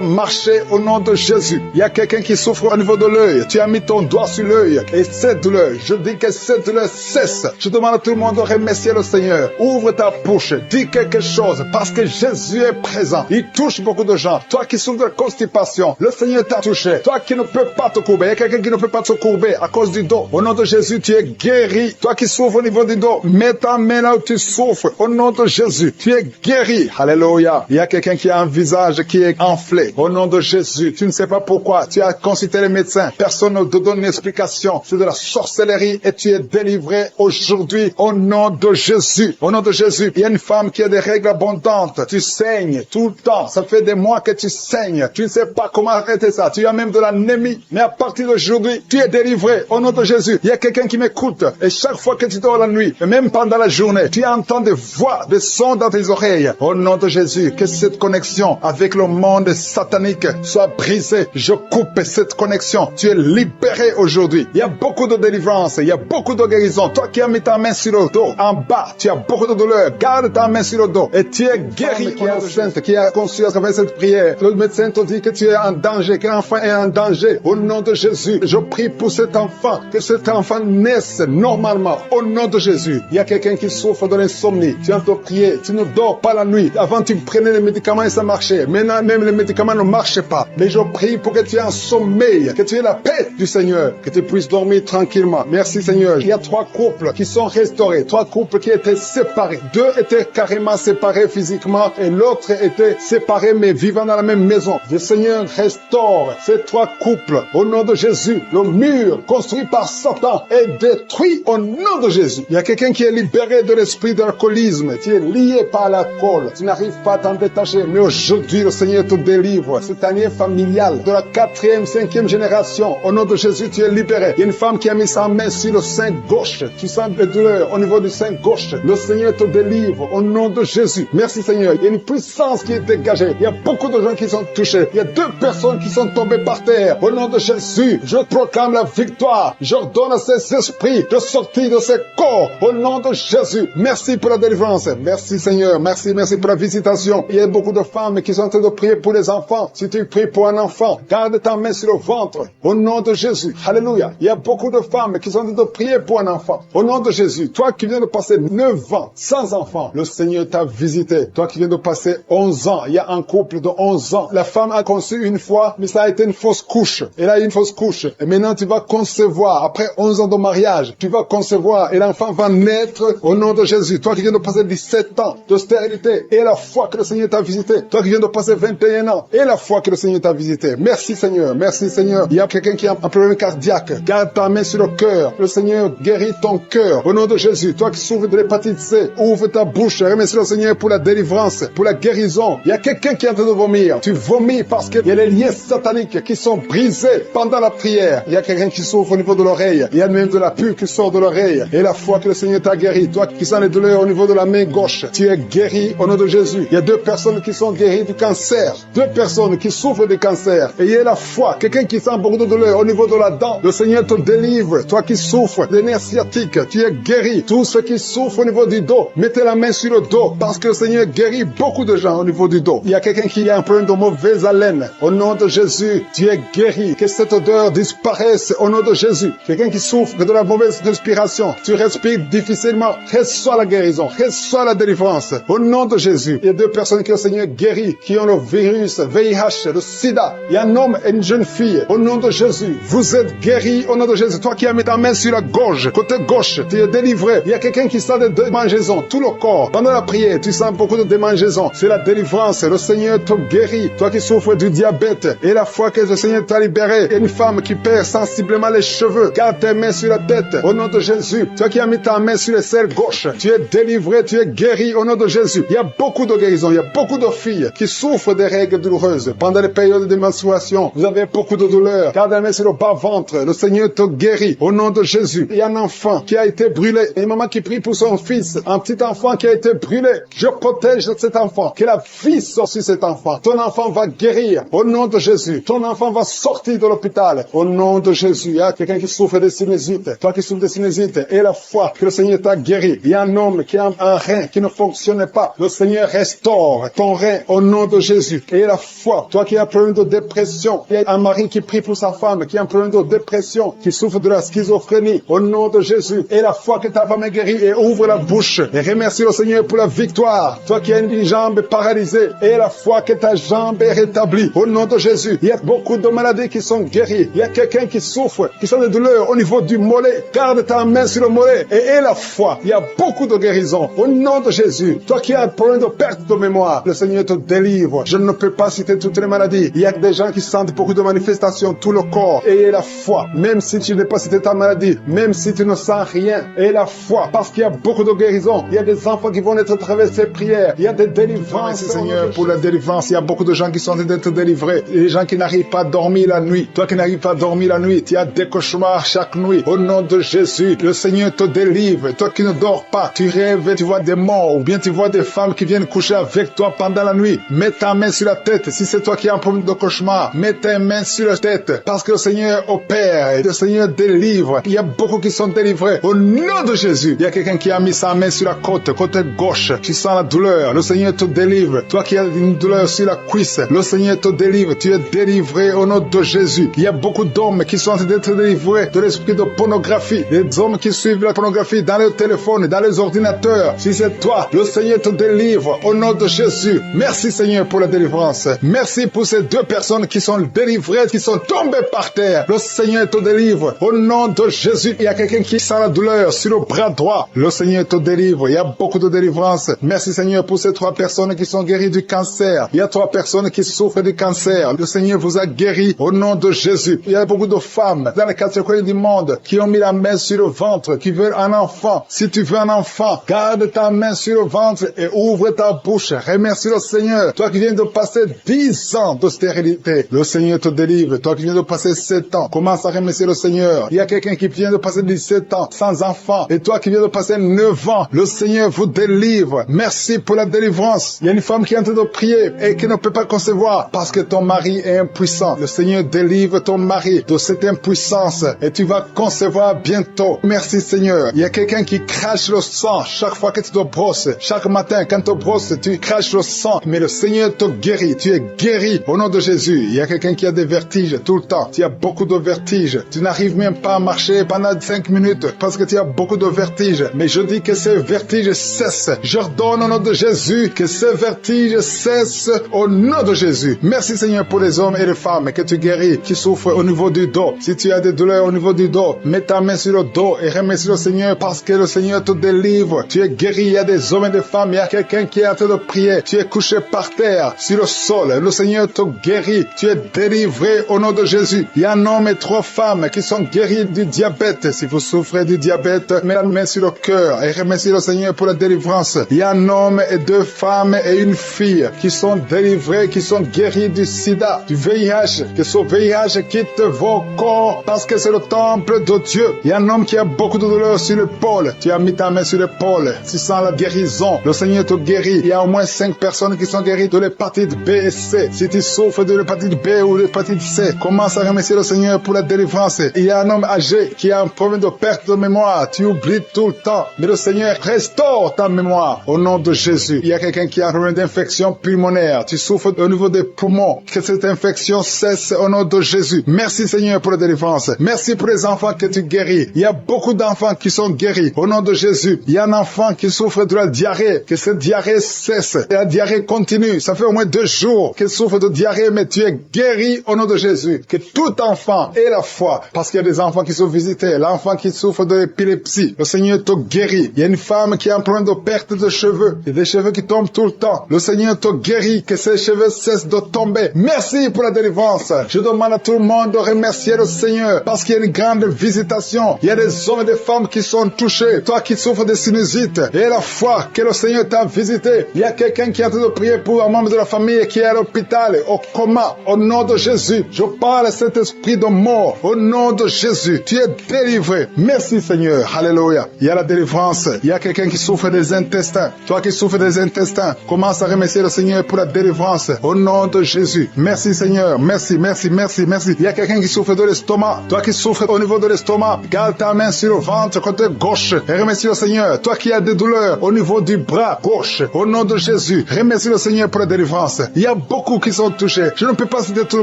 marcher au nom de Jésus. Il y a quelqu'un qui souffre au niveau de l'œil. Tu as mis ton doigt sur l'œil et cette douleur, je dis que cette douleur cesse. Je demande à tout le monde de remercier le Seigneur. Ouvre ta bouche, dis quelque chose parce que Jésus est présent. Il touche beaucoup de gens. Toi qui souffres de constipation, le Seigneur t'a touché. Toi qui ne peux pas te courber, il y a quelqu'un qui ne peut pas se courber à cause du dos. Au nom de Jésus, tu es guéri. Toi qui souffres au niveau du dos, mets ta main là où tu souffres. Au nom de Jésus, tu es guéri. Alléluia. Il y a quelqu'un qui a un visage qui est enflé. Au nom de Jésus, tu ne sais pas pourquoi. Tu as consulté les médecins. Personne ne te donne une explication. C'est de la sorcellerie et tu es délivré aujourd'hui au nom de Jésus. Au nom de Jésus, il y a une femme qui a des règles abondantes. Tu saignes tout le temps. Ça fait des mois que tu saignes. Tu ne sais pas comment arrêter ça. Tu as même de l'anémie. Mais à partir d'aujourd'hui, tu es délivré au nom de Jésus. Il y a quelqu'un qui m'écoute. Et chaque fois que tu dors la nuit, et même pendant la journée, tu entends des voix, des sons dans tes oreilles. Au nom de Jésus, que cette connexion avec le monde satanique soit brisée. Je coupe cette connexion. Tu es libéré aujourd'hui. Il y a beaucoup de délivrance. Il y a beaucoup de guérison. Toi qui as mis ta main sur le dos, en bas, tu as beaucoup de douleur. Garde ta main sur le dos et tu es guéri. Qui est enceinte, qui a conçu à travers cette prière. Le médecin te dit que tu es en danger, que l'enfant est en danger. Au nom de Jésus, je prie pour cet enfant, que cet enfant naisse normalement. Au nom de Jésus, il y a quelqu'un qui souffre de l'insomnie. Tu as te prier, tu ne dors pas la nuit. Avant, tu prenais les médicaments et ça marchait. Maintenant, même les médicaments ne marchent pas. Mais je prie pour que tu aies un sommeil, que tu aies la paix du Seigneur, que tu puisses dormir tranquillement. Merci Seigneur. Il y a 3 couples qui sont restaurés, 3 couples qui étaient séparés. 2 étaient carrément séparés physiquement et l'autre était séparé mais vivant dans la même maison. Le Seigneur restaure ces 3 couples au nom de Jésus. Le mur construit par Satan est détruit au nom de Jésus. Il y a quelqu'un qui est libéré de l'esprit d'alcoolisme. Tu es lié par l'alcool. Tu n'arrives pas à t'en détacher. Mais aujourd'hui, le Seigneur te délivre. Cette année familiale de la 4e, 5e génération. Au nom de Jésus, tu es libéré. Il y a une femme qui a mis sa main sur le sein gauche. Tu sens des douleurs au niveau du sein gauche. Le Seigneur te délivre au nom de Jésus. Merci Seigneur. Il y a une puissance qui est dégagée. Il y a beaucoup de gens qui sont touchés. Il y a 2 personnes qui sont tombées par terre. Au nom de Jésus. Jésus, je proclame la victoire. J'ordonne à ces esprits de sortir de ces corps au nom de Jésus. Merci pour la délivrance. Merci Seigneur. Merci pour la visitation. Il y a beaucoup de femmes qui sont en train de prier pour les enfants. Si tu pries pour un enfant, garde ta main sur le ventre au nom de Jésus. Alléluia. Il y a beaucoup de femmes qui sont en train de prier pour un enfant au nom de Jésus. Toi qui viens de passer 9 ans sans enfant, le Seigneur t'a visité. Toi qui viens de passer 11 ans, il y a un couple de 11 ans. La femme a conçu une fois, mais ça a été une fausse couche. Elle a eu une fausse couche. Et maintenant tu vas concevoir. Après 11 ans de mariage, tu vas concevoir et l'enfant va naître au nom de Jésus. Toi qui viens de passer 17 ans de stérilité et la foi que le Seigneur t'a visité. Toi qui viens de passer 21 ans et la foi que le Seigneur t'a visité. Merci Seigneur. Merci Seigneur. Il y a quelqu'un qui a un problème cardiaque. Garde ta main sur le cœur. Le Seigneur guérit ton cœur au nom de Jésus. Toi qui souffres de l'hépatite C, ouvre ta bouche. Remercie le Seigneur pour la délivrance, pour la guérison. Il y a quelqu'un qui est en train de vomir. Tu vomis parce qu'il y a les liens sataniques qui sont brisés pendant la prière. Il y a quelqu'un qui souffre au niveau de l'oreille. Il y a même de la pus qui sort de l'oreille. Et la foi que le Seigneur t'a guéri. Toi qui sens les douleurs au niveau de la main gauche, tu es guéri au nom de Jésus. Il y a 2 personnes qui sont guéries du cancer. 2 personnes qui souffrent du cancer. Et il y a la foi. Quelqu'un qui sent beaucoup de douleur au niveau de la dent. Le Seigneur te délivre. Toi qui souffres des nerfs sciatiques, tu es guéri. Tous ceux qui souffrent au niveau du dos, mettez la main sur le dos parce que le Seigneur guérit beaucoup de gens au niveau du dos. Il y a quelqu'un qui a un problème de mauvaise haleine. Au nom de Jésus, tu es guéri. Que cette odeur disparaisse au nom de Jésus. Quelqu'un qui souffre de la mauvaise respiration, tu respires difficilement, reçois la guérison, reçois la délivrance. Au nom de Jésus, il y a 2 personnes que le Seigneur guérit, qui ont le virus VIH, le sida. Il y a un homme et une jeune fille. Au nom de Jésus, vous êtes guéris au nom de Jésus. Toi qui as mis ta main sur la gorge, côté gauche, tu es délivré. Il y a quelqu'un qui sent des démangeaisons, tout le corps. Pendant la prière, tu sens beaucoup de démangeaisons. C'est la délivrance. Le Seigneur te guérit. Toi qui souffres du diabète et la foi que le Seigneur t'a libéré. Il y a une femme qui perd sensiblement les cheveux. Garde tes mains sur la tête au nom de Jésus. Toi qui as mis ta main sur l'aisselle gauche, tu es délivré, tu es guéri au nom de Jésus. Il y a beaucoup de guérisons. Il y a beaucoup de filles qui souffrent des règles douloureuses. Pendant les périodes de menstruation, vous avez beaucoup de douleurs. Garde la main sur le bas-ventre. Le Seigneur te guérit au nom de Jésus. Il y a un enfant qui a été brûlé. Une maman qui prie pour son fils. Un petit enfant qui a été brûlé. Je protège cet enfant. Que la vie sorte sur cet enfant. Ton enfant va guérir au nom de Jésus. Ton enfant va sortir de l'hôpital au nom de Jésus. Il y a quelqu'un qui souffre de sinusite. Toi qui souffres de sinusite et la foi que le Seigneur t'a guéri. Il y a un homme qui a un rein qui ne fonctionnait pas. Le Seigneur restaure ton rein au nom de Jésus. Et la foi. Toi qui as un problème de dépression. Il y a un mari qui prie pour sa femme qui a un problème de dépression, qui souffre de la schizophrénie au nom de Jésus. Et la foi que ta femme est guérie et ouvre la bouche. Et remercie le Seigneur pour la victoire. Toi qui as une jambe paralysée et la foi que ta jambe est rétablie au nom de Jésus. Il y a beaucoup de maladies qui sont guéries. Il y a quelqu'un qui souffre, qui sent des douleurs au niveau du mollet. Garde ta main sur le mollet et aie la foi. Il y a beaucoup de guérisons au nom de Jésus. Toi qui as un problème de perte de mémoire, le Seigneur te délivre. Je ne peux pas citer toutes les maladies. Il y a des gens qui sentent beaucoup de manifestations, tout le corps. Et aie la foi. Même si tu n'es pas cité ta maladie, même si tu ne sens rien, aie la foi. Parce qu'il y a beaucoup de guérisons. Il y a des enfants qui vont être travers ces prières. Il y a des délivrances. Merci Seigneur pour la délivrance. Il y a beaucoup de gens qui sont en train d'être délivrés. Les gens qui n'arrivent pas à dormir la nuit. Toi qui n'arrives pas à dormir la nuit, tu as des cauchemars chaque nuit. Au nom de Jésus, le Seigneur te délivre. Toi qui ne dors pas, tu rêves et tu vois des morts. Ou bien tu vois des femmes qui viennent coucher avec toi pendant la nuit. Mets ta main sur la tête. Si c'est toi qui as un problème de cauchemar, mets tes mains sur la tête. Parce que le Seigneur opère et le Seigneur délivre. Il y a beaucoup qui sont délivrés. Au nom de Jésus, il y a quelqu'un qui a mis sa main sur la côte, côté gauche. Tu sens la douleur. Le Seigneur te délivre. Toi qui as une douleur sur la cuisse, le Seigneur te délivre. Tu es délivré au nom de Jésus. Il y a beaucoup d'hommes qui sont en train d'être délivrés de l'esprit de pornographie. Des hommes qui suivent la pornographie dans les téléphones, dans les ordinateurs. Si c'est toi, le Seigneur te délivre au nom de Jésus. Merci Seigneur pour la délivrance. Merci pour ces 2 personnes qui sont délivrées, qui sont tombées par terre. Le Seigneur te délivre au nom de Jésus. Il y a quelqu'un qui sent la douleur sur le bras droit. Le Seigneur te délivre. Il y a beaucoup de délivrance. Merci Seigneur pour ces 3 personnes qui sont guéries du cancer. Il y a 3 personnes qui souffrent du cancer. Le Seigneur vous a guéri au nom de Jésus. Il y a beaucoup de femmes dans les 4 coins du monde qui ont mis la main sur le ventre, qui veulent un enfant. Si tu veux un enfant, garde ta main sur le ventre et ouvre ta bouche. Remercie le Seigneur. Toi qui viens de passer 10 ans de stérilité, le Seigneur te délivre. Toi qui viens de passer 7 ans, commence à remercier le Seigneur. Il y a quelqu'un qui vient de passer 17 ans sans enfant. Et toi qui viens de passer 9 ans, le Seigneur vous délivre. Merci pour la délivrance. Il y a une femme qui est en train de prier et qui ne peut pas concevoir parce que ton mari est impuissant. Le Seigneur délivre. délivre ton mari de cette impuissance et tu vas concevoir bientôt. Merci Seigneur. Il y a quelqu'un qui crache le sang chaque fois que tu te brosses. Chaque matin, quand tu te brosses, tu craches le sang. Mais le Seigneur te guérit. Tu es guéri au nom de Jésus. Il y a quelqu'un qui a des vertiges tout le temps. Tu as beaucoup de vertiges. Tu n'arrives même pas à marcher pendant 5 minutes parce que tu as beaucoup de vertiges. Mais je dis que ces vertiges cessent. J'ordonne au nom de Jésus que ces vertiges cessent au nom de Jésus. Merci Seigneur pour les hommes et les femmes que tu guéris, qui souffrent au niveau du dos. Si tu as des douleurs au niveau du dos, mets ta main sur le dos et remercie le Seigneur parce que le Seigneur te délivre. Tu es guéri. Il y a des hommes et des femmes. Il y a quelqu'un qui est en train de prier. Tu es couché par terre, sur le sol. Le Seigneur te guérit. Tu es délivré au nom de Jésus. Il y a un homme et 3 femmes qui sont guéris du diabète. Si vous souffrez du diabète, mets la main sur le cœur et remercie le Seigneur pour la délivrance. Il y a un homme et 2 femmes et une fille qui sont délivrés, qui sont guéris du sida, du VIH. Que ce VIH quitte vos corps parce que c'est le temple de Dieu. Il y a un homme qui a beaucoup de douleur sur l'épaule. Tu as mis ta main sur l'épaule. Tu sens la guérison. Le Seigneur te guérit. Il y a au moins 5 personnes qui sont guéries de l'hépatite B et C. Si tu souffres de l'hépatite B ou de l'hépatite C, commence à remercier le Seigneur pour la délivrance. Il y a un homme âgé qui a un problème de perte de mémoire. Tu oublies tout le temps. Mais le Seigneur restaure ta mémoire au nom de Jésus. Il y a quelqu'un qui a un problème d'infection pulmonaire. Tu souffres au niveau des poumons. Que cette infection cesse au nom de Jésus. Merci Seigneur pour la délivrance. Merci pour les enfants que tu guéris. Il y a beaucoup d'enfants qui sont guéris au nom de Jésus. Il y a un enfant qui souffre de la diarrhée. Que cette diarrhée cesse. Et la diarrhée continue. Ça fait au moins 2 jours qu'il souffre de diarrhée, mais tu es guéri au nom de Jésus. Que tout enfant ait la foi. Parce qu'il y a des enfants qui sont visités. L'enfant qui souffre de l'épilepsie. Le Seigneur te guérit. Il y a une femme qui a un problème de perte de cheveux. Il y a des cheveux qui tombent tout le temps. Le Seigneur te guérit. Que ces cheveux cessent de tomber. Merci pour la délivrance. Je demande à tout le monde de remercier le Seigneur. Parce qu'il y a une grande visitation. Il y a des hommes et des femmes qui sont touchés. Toi qui souffres de sinusite. Et la foi que le Seigneur t'a visité. Il y a quelqu'un qui est en train de prier pour un membre de la famille qui est à l'hôpital, au coma. Au nom de Jésus. Je parle à cet esprit de mort. Au nom de Jésus. Tu es délivré. Merci Seigneur. Alléluia. Il y a la délivrance. Il y a quelqu'un qui souffre des intestins. Toi qui souffres des intestins, commence à remercier le Seigneur pour la délivrance. Au nom de Jésus. Merci Seigneur. Merci, merci, merci, merci. Il y a quelqu'un qui souffre de l'estomac. Toi qui souffres au niveau de l'estomac, garde ta main sur le ventre côté gauche et remercie le Seigneur. Toi qui as des douleurs au niveau du bras gauche, au nom de Jésus, remercie le Seigneur pour la délivrance. Il y a beaucoup qui sont touchés. Je ne peux pas citer tout le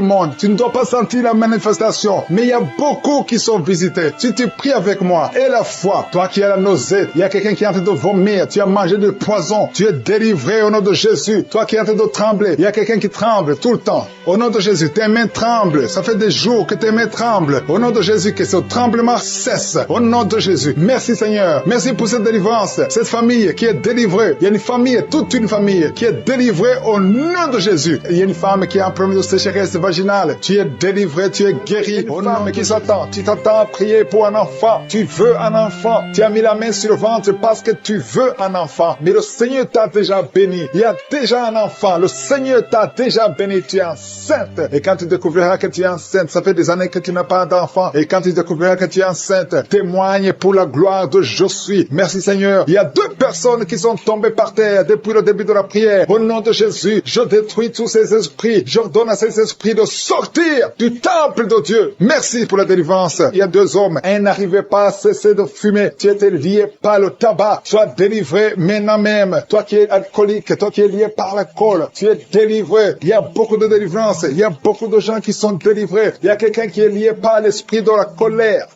monde. Tu ne dois pas sentir la manifestation, mais il y a beaucoup qui sont visités. Si tu pries avec moi, et la foi, toi qui as la nausée, il y a quelqu'un qui est en train de vomir, tu as mangé du poison, tu es délivré au nom de Jésus. Toi qui es en train de trembler, il y a quelqu'un qui tremble tout le temps. Au nom de Jésus, tes mains tremblent. Ça fait des jours que tes mains tremblent. Au nom de Jésus, que ce tremblement cesse. Au nom de Jésus. Merci Seigneur. Merci pour cette délivrance. Cette famille qui est délivrée. Il y a une famille, toute une famille qui est délivrée au nom de Jésus. Il y a une femme qui a un problème de sécheresse vaginale. Tu es délivré, tu es guéri. Au nom qui s'attend. Tu t'attends à prier pour un enfant. Tu veux un enfant. Tu as mis la main sur le ventre parce que tu veux un enfant. Mais le Seigneur t'a déjà béni. Il y a déjà un enfant. Le Seigneur t'a déjà béni. Tu es enceinte. Et quand tu découvriras que tu es enceinte, ça fait des années que tu n'as pas d'enfant. Et quand tu découvriras que tu es enceinte, témoigne pour la gloire de Je suis. Merci Seigneur. Il y a 2 personnes qui sont tombées par terre depuis le début de la prière. Au nom de Jésus, je détruis tous ces esprits. J'ordonne à ces esprits de sortir du temple de Dieu. Merci pour la délivrance. Il y a 2 hommes. Un n'arrivait pas à cesser de fumer. Tu étais lié par le tabac. Sois délivré maintenant même. Toi qui es alcoolique, toi qui es lié par l'alcool, tu es délivré. Il y a beaucoup de délivrance. Il y a beaucoup de gens qui sont délivrés. Il y a quelqu'un qui est lié par l'esprit de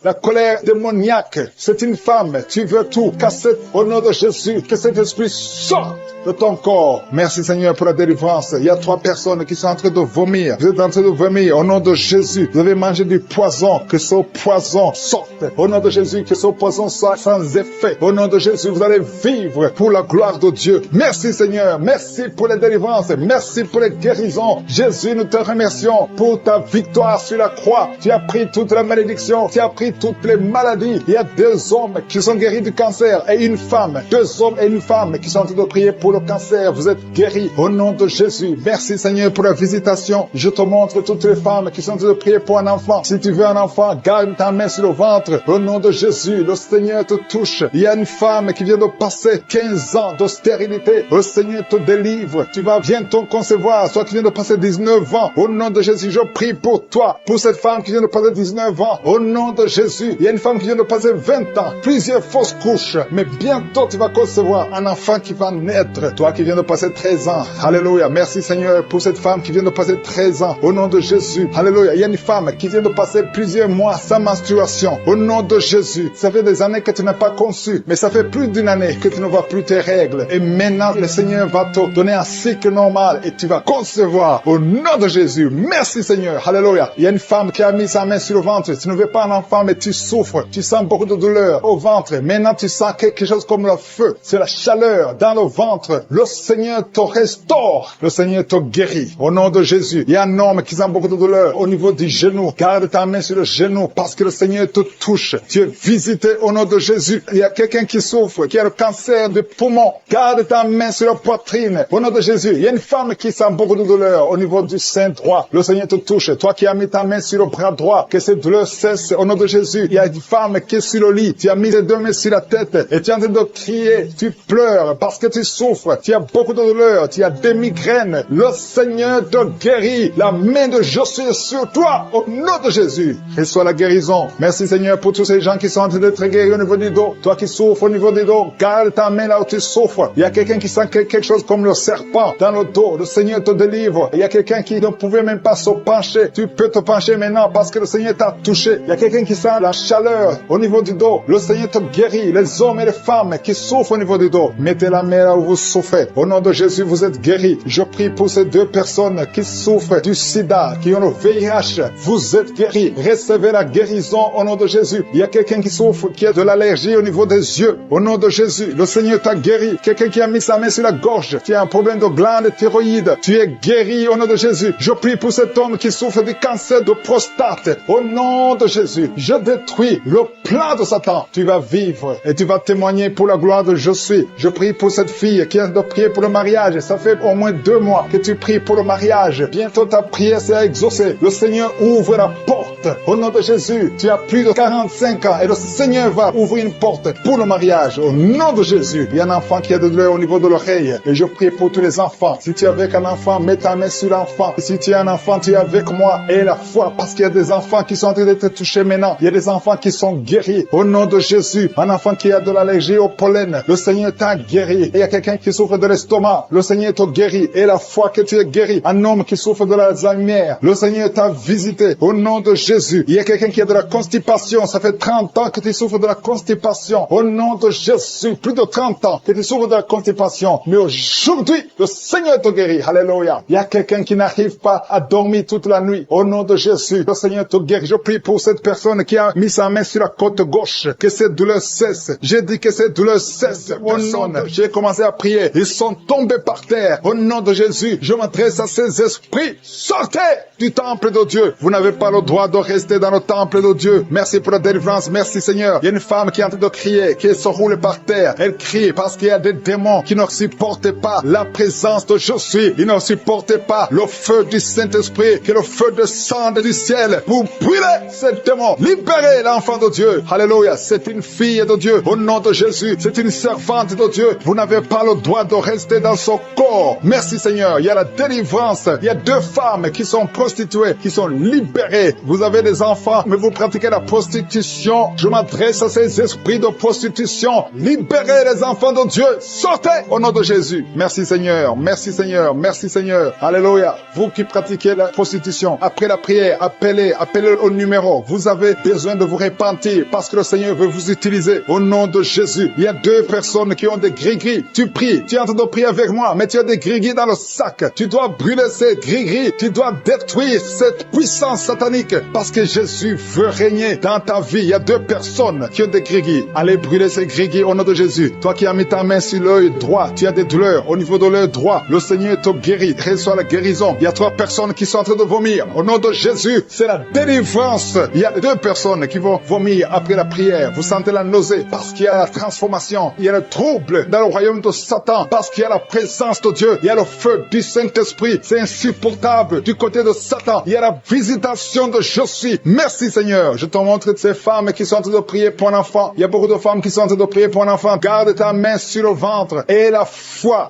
la colère démoniaque. C'est une femme. Tu veux tout casser au nom de Jésus. Que cet esprit sorte de ton corps. Merci Seigneur pour la délivrance. Il y a 3 personnes qui sont en train de vomir. Vous êtes en train de vomir au nom de Jésus. Vous avez mangé du poison. Que ce poison sorte. Au nom de Jésus, que ce poison soit sans effet. Au nom de Jésus, vous allez vivre pour la gloire de Dieu. Merci Seigneur. Merci pour les délivrances. Merci pour les guérisons. Jésus, nous te remercions pour ta victoire sur la croix. Tu as pris toute la malédiction. Tu as pris toutes les maladies. Il y a 2 hommes qui sont guéris du cancer et une femme. 2 hommes et une femme qui sont en train de prier pour le cancer. Vous êtes guéris au nom de Jésus. Merci Seigneur pour la visitation. Je te montre toutes les femmes qui sont en train de prier pour un enfant. Si tu veux un enfant, garde ta main sur le ventre. Au nom de Jésus, le Seigneur te touche. Il y a une femme qui vient de passer 15 ans de stérilité. Le Seigneur te délivre. Tu vas bientôt concevoir. Soit tu viens de passer 19 ans. Au nom de Jésus, je prie pour pour toi, pour cette femme qui vient de passer 19 ans. Au nom de Jésus, il y a une femme qui vient de passer 20 ans, plusieurs fausses couches, mais bientôt tu vas concevoir un enfant qui va naître. Toi qui viens de passer 13 ans, alléluia, merci Seigneur pour cette femme qui vient de passer 13 ans. Au nom de Jésus, alléluia, il y a une femme qui vient de passer plusieurs mois sans menstruation. Au nom de Jésus, ça fait des années que tu n'as pas conçu, mais ça fait plus d'une année que tu ne vois plus tes règles. Et maintenant, le Seigneur va te donner un cycle normal et tu vas concevoir. Au nom de Jésus, merci Seigneur, alléluia. Il y a une femme qui a mis sa main sur le ventre. Tu ne veux pas un enfant, mais tu souffres. Tu sens beaucoup de douleur au ventre. Maintenant, tu sens quelque chose comme le feu. C'est la chaleur dans le ventre. Le Seigneur te restaure. Le Seigneur te guérit. Au nom de Jésus, il y a un homme qui sent beaucoup de douleur au niveau du genou. Garde ta main sur le genou parce que le Seigneur te touche. Tu es visité au nom de Jésus. Il y a quelqu'un qui souffre, qui a le cancer de poumon. Garde ta main sur la poitrine. Au nom de Jésus, il y a une femme qui sent beaucoup de douleur au niveau du sein droit. Le Seigneur te touche. Toi qui as mis ta main sur le bras droit, que cette douleur cesse au nom de Jésus. Il y a une femme qui est sur le lit. Tu as mis les deux mains sur la tête et tu es en train de crier. Tu pleures parce que tu souffres. Tu as beaucoup de douleur. Tu as des migraines. Le Seigneur te guérit. La main de Josué est sur toi au nom de Jésus. Reçois la guérison. Merci Seigneur pour tous ces gens qui sont en train d'être guéris au niveau du dos. Toi qui souffres au niveau du dos, garde ta main là où tu souffres. Il y a quelqu'un qui sent quelque chose comme le serpent dans le dos. Le Seigneur te délivre. Il y a quelqu'un qui ne pouvait même pas se pencher. Tu peux te pencher maintenant parce que le Seigneur t'a touché. Il y a quelqu'un qui sent la chaleur au niveau du dos. Le Seigneur te guérit. Les hommes et les femmes qui souffrent au niveau du dos, mettez la main là où vous souffrez. Au nom de Jésus, vous êtes guéris. Je prie pour ces deux personnes qui souffrent du sida, qui ont le VIH. Vous êtes guéris. Recevez la guérison au nom de Jésus. Il y a quelqu'un qui souffre, qui a de l'allergie au niveau des yeux. Au nom de Jésus, le Seigneur t'a guéri. Quelqu'un qui a mis sa main sur la gorge, qui a un problème de glande thyroïde. Tu es guéri au nom de Jésus. Je prie pour cet homme qui souffre du cancer de prostate. Au nom de Jésus, je détruis le plan de Satan. Tu vas vivre et tu vas témoigner pour la gloire de Jésus. Je prie pour cette fille qui a de prier pour le mariage. Ça fait au moins 2 mois que tu pries pour le mariage. Bientôt ta prière sera exaucée. Le Seigneur ouvre la porte. Au nom de Jésus, tu as plus de 45 ans et le Seigneur va ouvrir une porte pour le mariage. Au nom de Jésus, il y a un enfant qui a de douleur au niveau de l'oreille. Et je prie pour tous les enfants. Si tu es avec un enfant, mets ta main sur l'enfant. Si tu es un enfant, tu es avec moi. Et la foi, parce qu'il y a des enfants qui sont en train d'être touchés maintenant. Il y a des enfants qui sont guéris. Au nom de Jésus, un enfant qui a de l'allergie au pollen, le Seigneur t'a guéri. Et il y a quelqu'un qui souffre de l'estomac, le Seigneur t'a guéri. Et la foi que tu es guéri. Un homme qui souffre de l'Alzheimer, le Seigneur t'a visité. Au nom de Jésus, il y a quelqu'un qui a de la constipation. Ça fait 30 ans que tu souffres de la constipation. Au nom de Jésus, plus de 30 ans que tu souffres de la constipation. Mais aujourd'hui, le Seigneur te guérit. Alléluia. Il y a quelqu'un qui n'arrive pas à dormir toute la nuit. Au nom de Jésus, le Seigneur te guérit. Je prie pour cette personne qui a mis sa main sur la côte gauche. Que cette douleur cesse. J'ai dit que cette douleur cesse. Au nom de... J'ai commencé à prier. Ils sont tombés par terre. Au nom de Jésus, je m'adresse à ces esprits. Sortez du temple de Dieu. Vous n'avez pas le droit de rester dans le temple de Dieu. Merci pour la délivrance. Merci Seigneur. Il y a une femme qui est en train de crier, qui se roule par terre. Elle crie parce qu'il y a des démons qui ne supportent pas la présence de Je suis. Ils ne supportent pas le feu du Saint-Esprit, que le feu descende du ciel pour brûler ces démons. Libérez l'enfant de Dieu. Alléluia. C'est une fille de Dieu. Au nom de Jésus, c'est une servante de Dieu. Vous n'avez pas le droit de rester dans son corps. Merci Seigneur. Il y a la délivrance. Il y a 2 femmes qui sont prostituées, qui sont libérées. Vous avez des enfants, mais vous pratiquez la prostitution. Je m'adresse à ces esprits de prostitution. Libérez les enfants de Dieu. Sortez au nom de Jésus. Merci Seigneur. Merci Seigneur. Merci Seigneur. Alléluia. Vous qui pratiquez la prostitution, après la prière, appelez au numéro. Vous avez besoin de vous repentir parce que le Seigneur veut vous utiliser. Au nom de Jésus. Il y a 2 personnes qui ont des gris-gris. Tu pries. Tu es en train de prier avec moi, mais tu as des gris-gris dans le sac. Tu dois brûler ces gris-gris. Tu dois détruire cette puissance satanique parce que Jésus veut régner dans ta vie. Il y a 2 personnes qui ont des gris-gris. Allez brûler ces gris-gris au nom de Jésus. Toi qui as mis ta main sur l'œil droit, tu as des douleurs au niveau de l'œil droit. Le Seigneur te guérit. Reçois la guérison. Il y a 3 personnes qui sont en train de vomir. Au nom de Jésus, c'est la délivrance. Il y a 2 personnes qui vont vomir après la prière. Vous sentez la nausée parce qu'il y a la transformation. Il y a le trouble dans le royaume de Satan parce qu'il y a la présence de Dieu. Il y a le feu du Saint-Esprit. C'est insupportable du côté de Satan. Il y a la visitation de Je suis. Merci Seigneur. Je te montre ces femmes qui sont en train de prier pour un enfant. Il y a beaucoup de femmes qui sont en train de prier pour un enfant. Garde ta main sur le ventre. Et la foi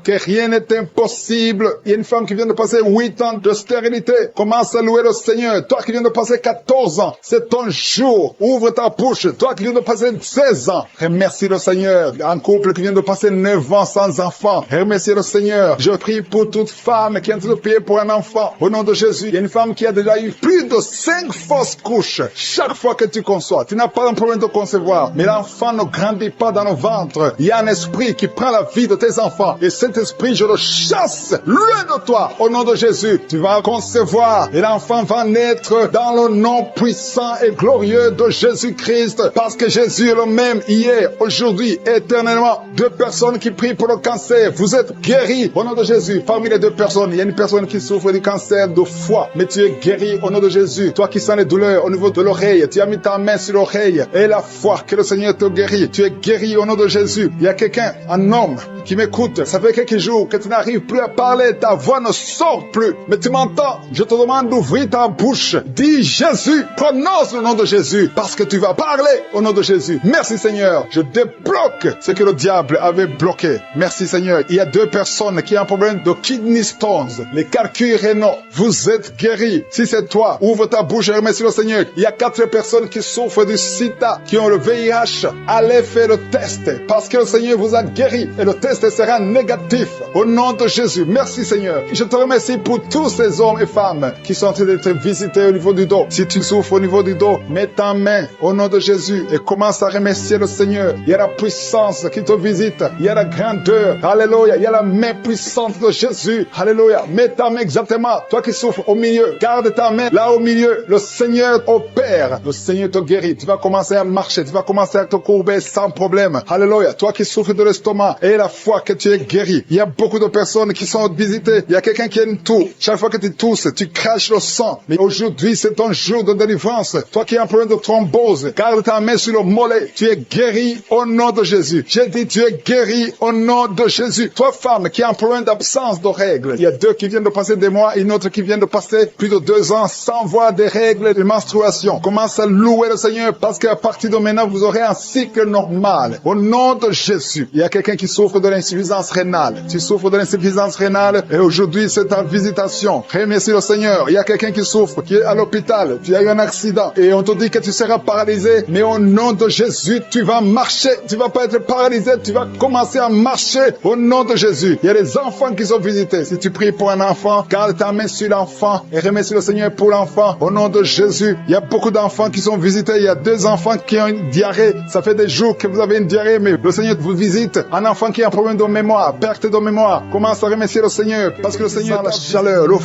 que rien n'est impossible. Il y a une femme qui vient de passer 8 ans de stérilité. visiter. Commence à louer le Seigneur. Toi qui viens de passer 14 ans, c'est ton jour. Ouvre ta bouche. Toi qui viens de passer 16 ans, remercie le Seigneur. Un couple qui vient de passer 9 ans sans enfant, remercie le Seigneur. Je prie pour toute femme qui est en train de prier pour un enfant. Au nom de Jésus, il y a une femme qui a déjà eu plus de 5 fausses couches. Chaque fois que tu conçois, tu n'as pas un problème de concevoir, mais l'enfant ne grandit pas dans le ventre. Il y a un esprit qui prend la vie de tes enfants. Et cet esprit, je le chasse loin de toi. Au nom de Jésus, tu vas concevoir et l'enfant va naître dans le nom puissant et glorieux de Jésus-Christ. Parce que Jésus est le même hier, aujourd'hui, éternellement. 2 personnes qui prient pour le cancer, vous êtes guéris au nom de Jésus. Parmi les 2 personnes, il y a une personne qui souffre du cancer de foie, mais tu es guéri au nom de Jésus. Toi qui sens les douleurs au niveau de l'oreille, tu as mis ta main sur l'oreille et la foi que le Seigneur te guérit. Tu es guéri au nom de Jésus. Il y a quelqu'un, un homme, qui m'écoute. Ça fait quelques jours que tu n'arrives plus à parler, ta voix ne sort plus. Mais tu m'entends? Je te demande d'ouvrir ta bouche. Dis Jésus, prononce le nom de Jésus, parce que tu vas parler au nom de Jésus. Merci Seigneur, je débloque ce que le diable avait bloqué. Merci Seigneur. Il y a 2 personnes qui ont un problème de kidney stones, les calculs rénaux. Vous êtes guéris. Si c'est toi, ouvre ta bouche et remercie le Seigneur. Il y a 4 personnes qui souffrent du sida, qui ont le VIH. Allez faire le test, parce que le Seigneur vous a guéri et le test sera négatif au nom de Jésus. Merci Seigneur. Je te remercie pour tous ces hommes et femmes qui sont en train d'être visités au niveau du dos. Si tu souffres au niveau du dos, mets ta main au nom de Jésus et commence à remercier le Seigneur. Il y a la puissance qui te visite. Il y a la grandeur. Alléluia. Il y a la main puissante de Jésus. Alléluia. Mets ta main exactement. Toi qui souffres au milieu, garde ta main là au milieu. Le Seigneur opère. Le Seigneur te guérit. Tu vas commencer à marcher. Tu vas commencer à te courber sans problème. Alléluia. Toi qui souffres de l'estomac et la foi que tu es guéri. Il y a beaucoup de personnes qui sont visitées. Il y a quelqu'un qui a une toux. Chaque fois que tu tousses, tu craches le sang. Mais aujourd'hui, c'est ton jour de délivrance. Toi qui as un problème de thrombose, garde ta main sur le mollet. Tu es guéri au nom de Jésus. J'ai dit, tu es guéri au nom de Jésus. Toi, femme, qui a un problème d'absence de règles. Il y a 2 qui viennent de passer des mois et une autre qui vient de passer plus de 2 ans sans voir des règles de menstruation. Commence à louer le Seigneur parce qu'à partir de maintenant, vous aurez un cycle normal. Au nom de Jésus. Il y a quelqu'un qui souffre de l'insuffisance rénale. Tu souffres de l'insuffisance rénale et aujourd'hui c'est ta visitation. Remercie le Seigneur. Il y a quelqu'un qui souffre, qui est à l'hôpital. Tu as eu un accident et on te dit que tu seras paralysé. Mais au nom de Jésus, tu vas marcher. Tu vas pas être paralysé. Tu vas commencer à marcher au nom de Jésus. Il y a des enfants qui sont visités. Si tu pries pour un enfant, garde ta main sur l'enfant et remercie le Seigneur pour l'enfant. Au nom de Jésus, il y a beaucoup d'enfants qui sont visités. Il y a 2 enfants qui ont une diarrhée. Ça fait des jours que vous avez une diarrhée, mais le Seigneur vous visite. Un enfant qui a un problème de mémoire, perte de mémoire, commence à remercier le Seigneur parce que le Seigneur a la chaleur, le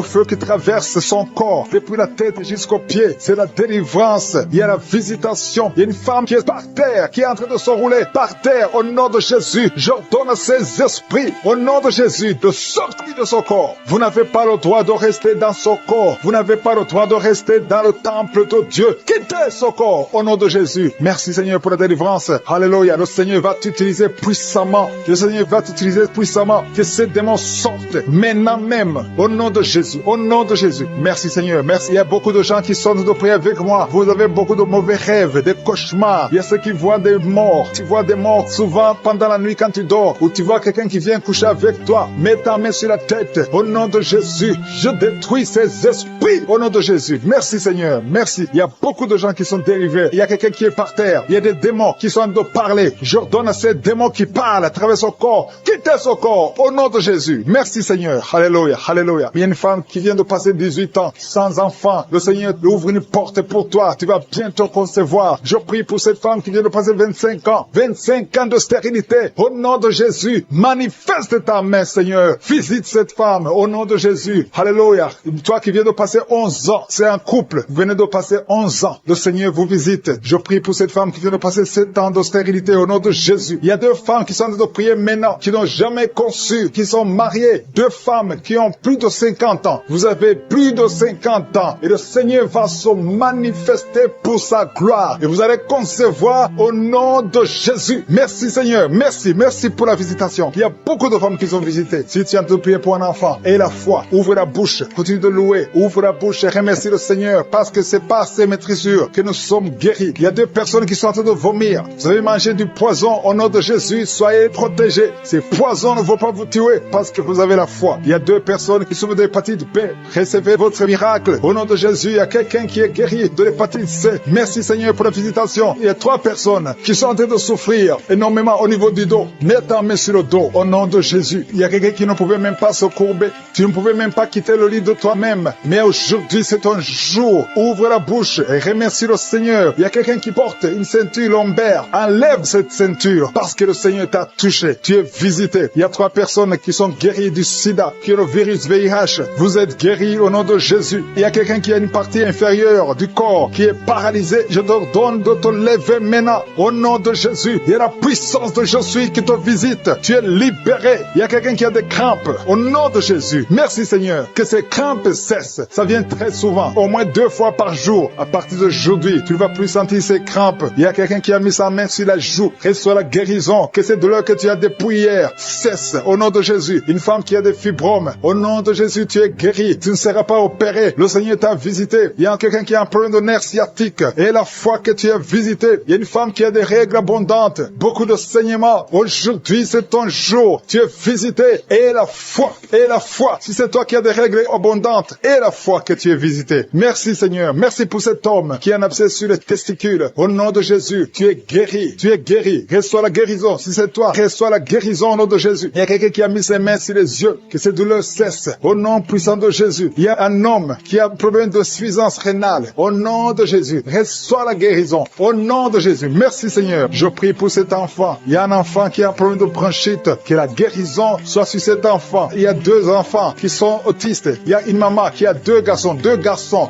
feu qui traverse son corps depuis la tête jusqu'aux pieds. C'est la délivrance. Il y a la visitation. Il y a une femme qui est par terre, qui est en train de se rouler par terre. Au nom de Jésus, j'ordonne à ces esprits, au nom de Jésus, de sortir de son corps. Vous n'avez pas le droit de rester dans son corps. Vous n'avez pas le droit de rester dans le temple de Dieu. Quittez son corps au nom de Jésus. Merci Seigneur pour la délivrance. Alléluia. Le Seigneur va t'utiliser puissamment. Le Seigneur va t'utiliser puissamment. Que ces démons sortent maintenant même. Au nom de Jésus. Au nom de Jésus. Merci Seigneur. Merci. Il y a beaucoup de gens qui sont de prier avec moi. Vous avez beaucoup de mauvais rêves, des cauchemars. Il y a ceux qui voient des morts. Tu vois des morts souvent pendant la nuit quand tu dors. Ou tu vois quelqu'un qui vient coucher avec toi. Mets ta main sur la tête. Au nom de Jésus. Je détruis ces esprits. Au nom de Jésus. Merci Seigneur. Merci. Il y a beaucoup de gens qui sont délivrés. Il y a quelqu'un qui est par terre. Il y a des démons qui sont en train de parler. J'ordonne à ces démons qui parlent à travers son corps. Quittez son corps. Au nom de Jésus. Merci Seigneur. Alléluia. Alléluia. Il y a une femme qui vient de passer 18 ans sans enfant. Le Seigneur ouvre une porte pour toi. Tu vas bientôt concevoir. Je prie pour cette femme qui vient de passer 25 ans. 25 ans de stérilité. Au nom de Jésus. Manifeste ta main Seigneur. Visite cette femme. Au nom de Jésus. Alléluia. Toi qui viens de passer 11 ans. C'est un couple. Vous venez de passer 11 ans. Le Seigneur vous visite. Je prie pour cette femme qui vient de passer 7 ans de stérilité. Au nom de Jésus. Il y a 2 femmes qui sont en train de prier maintenant. Qui n'ont jamais conçu. Qui sont mariées. 2 femmes qui ont plus de 50 ans. Vous avez plus de 50 ans. Et le Seigneur va se manifester pour sa gloire. Et vous allez concevoir au nom de Jésus. Merci Seigneur. Merci. Merci pour la visitation. Il y a beaucoup de femmes qui sont visitées. Si tu es en train de prier pour un enfant, aie la foi. Ouvre la bouche. Continue de louer. Ouvre la bouche et remercie le Seigneur. Parce que c'est par ces maîtrisures que nous sommes guéris. Il y a 2 personnes qui sont en train de vomir. Vous avez mangé du poison au nom de Jésus. Soyez protégés. Ces poisons ne vont pas vous tuer parce que vous avez la foi. Il y a 2 personnes qui souffrent d'hépatite B. B, recevez votre miracle. Au nom de Jésus, il y a quelqu'un qui est guéri de l'hépatite C. Merci Seigneur pour la visitation. Il y a 3 personnes qui sont en train de souffrir énormément au niveau du dos. Mets ta main sur le dos au nom de Jésus. Il y a quelqu'un qui ne pouvait même pas se courber. Tu ne pouvais même pas quitter le lit de toi-même. Mais aujourd'hui, c'est ton jour. Ouvre la bouche et remercie le Seigneur. Il y a quelqu'un qui porte une ceinture lombaire. Enlève cette ceinture parce que le Seigneur t'a touché. Tu es visité. Il y a 3 personnes qui sont guéries du sida, qui ont le virus VIH. Vous êtes guéris au nom de Jésus. Il y a quelqu'un qui a une partie inférieure du corps qui est paralysée. Je te donne de te lever maintenant au nom de Jésus. Il y a la puissance de je suis qui te visite. Tu es libéré. Il y a quelqu'un qui a des crampes au nom de Jésus. Merci Seigneur. Que ces crampes cessent. Ça vient très souvent, au moins 2 fois par jour. À partir d'aujourd'hui, tu ne vas plus sentir ces crampes. Il y a quelqu'un qui a mis sa main sur la joue. Reçois la guérison. Que ces douleurs que tu as depuis hier cessent au nom de Jésus. Une femme qui a des fibromes, au nom de Jésus, tu es guéri. Tu ne seras pas opéré. Le Seigneur t'a visité. Il y a quelqu'un qui a un problème de nerf sciatique. Et la foi que tu as visité. Il y a une femme qui a des règles abondantes. Beaucoup de saignements. Aujourd'hui, c'est ton jour. Tu es visité. Et la foi. Et la foi. Si c'est toi qui as des règles abondantes. Et la foi que tu es visité. Merci Seigneur. Merci pour cet homme qui a un abcès sur les testicules. Au nom de Jésus, tu es guéri. Tu es guéri. Reçois la guérison. Si c'est toi, reçois la guérison au nom de Jésus. Il y a quelqu'un qui a mis ses mains sur les yeux. Que ces douleurs cessent. Au nom puissant de Jésus. Il y a un homme qui a un problème de suffisance rénale. Au nom de Jésus. Reçois la guérison. Au nom de Jésus. Merci Seigneur. Je prie pour cet enfant. Il y a un enfant qui a un problème de bronchite. Que la guérison soit sur cet enfant. Il y a 2 enfants qui sont autistes. Il y a une maman qui a 2 garçons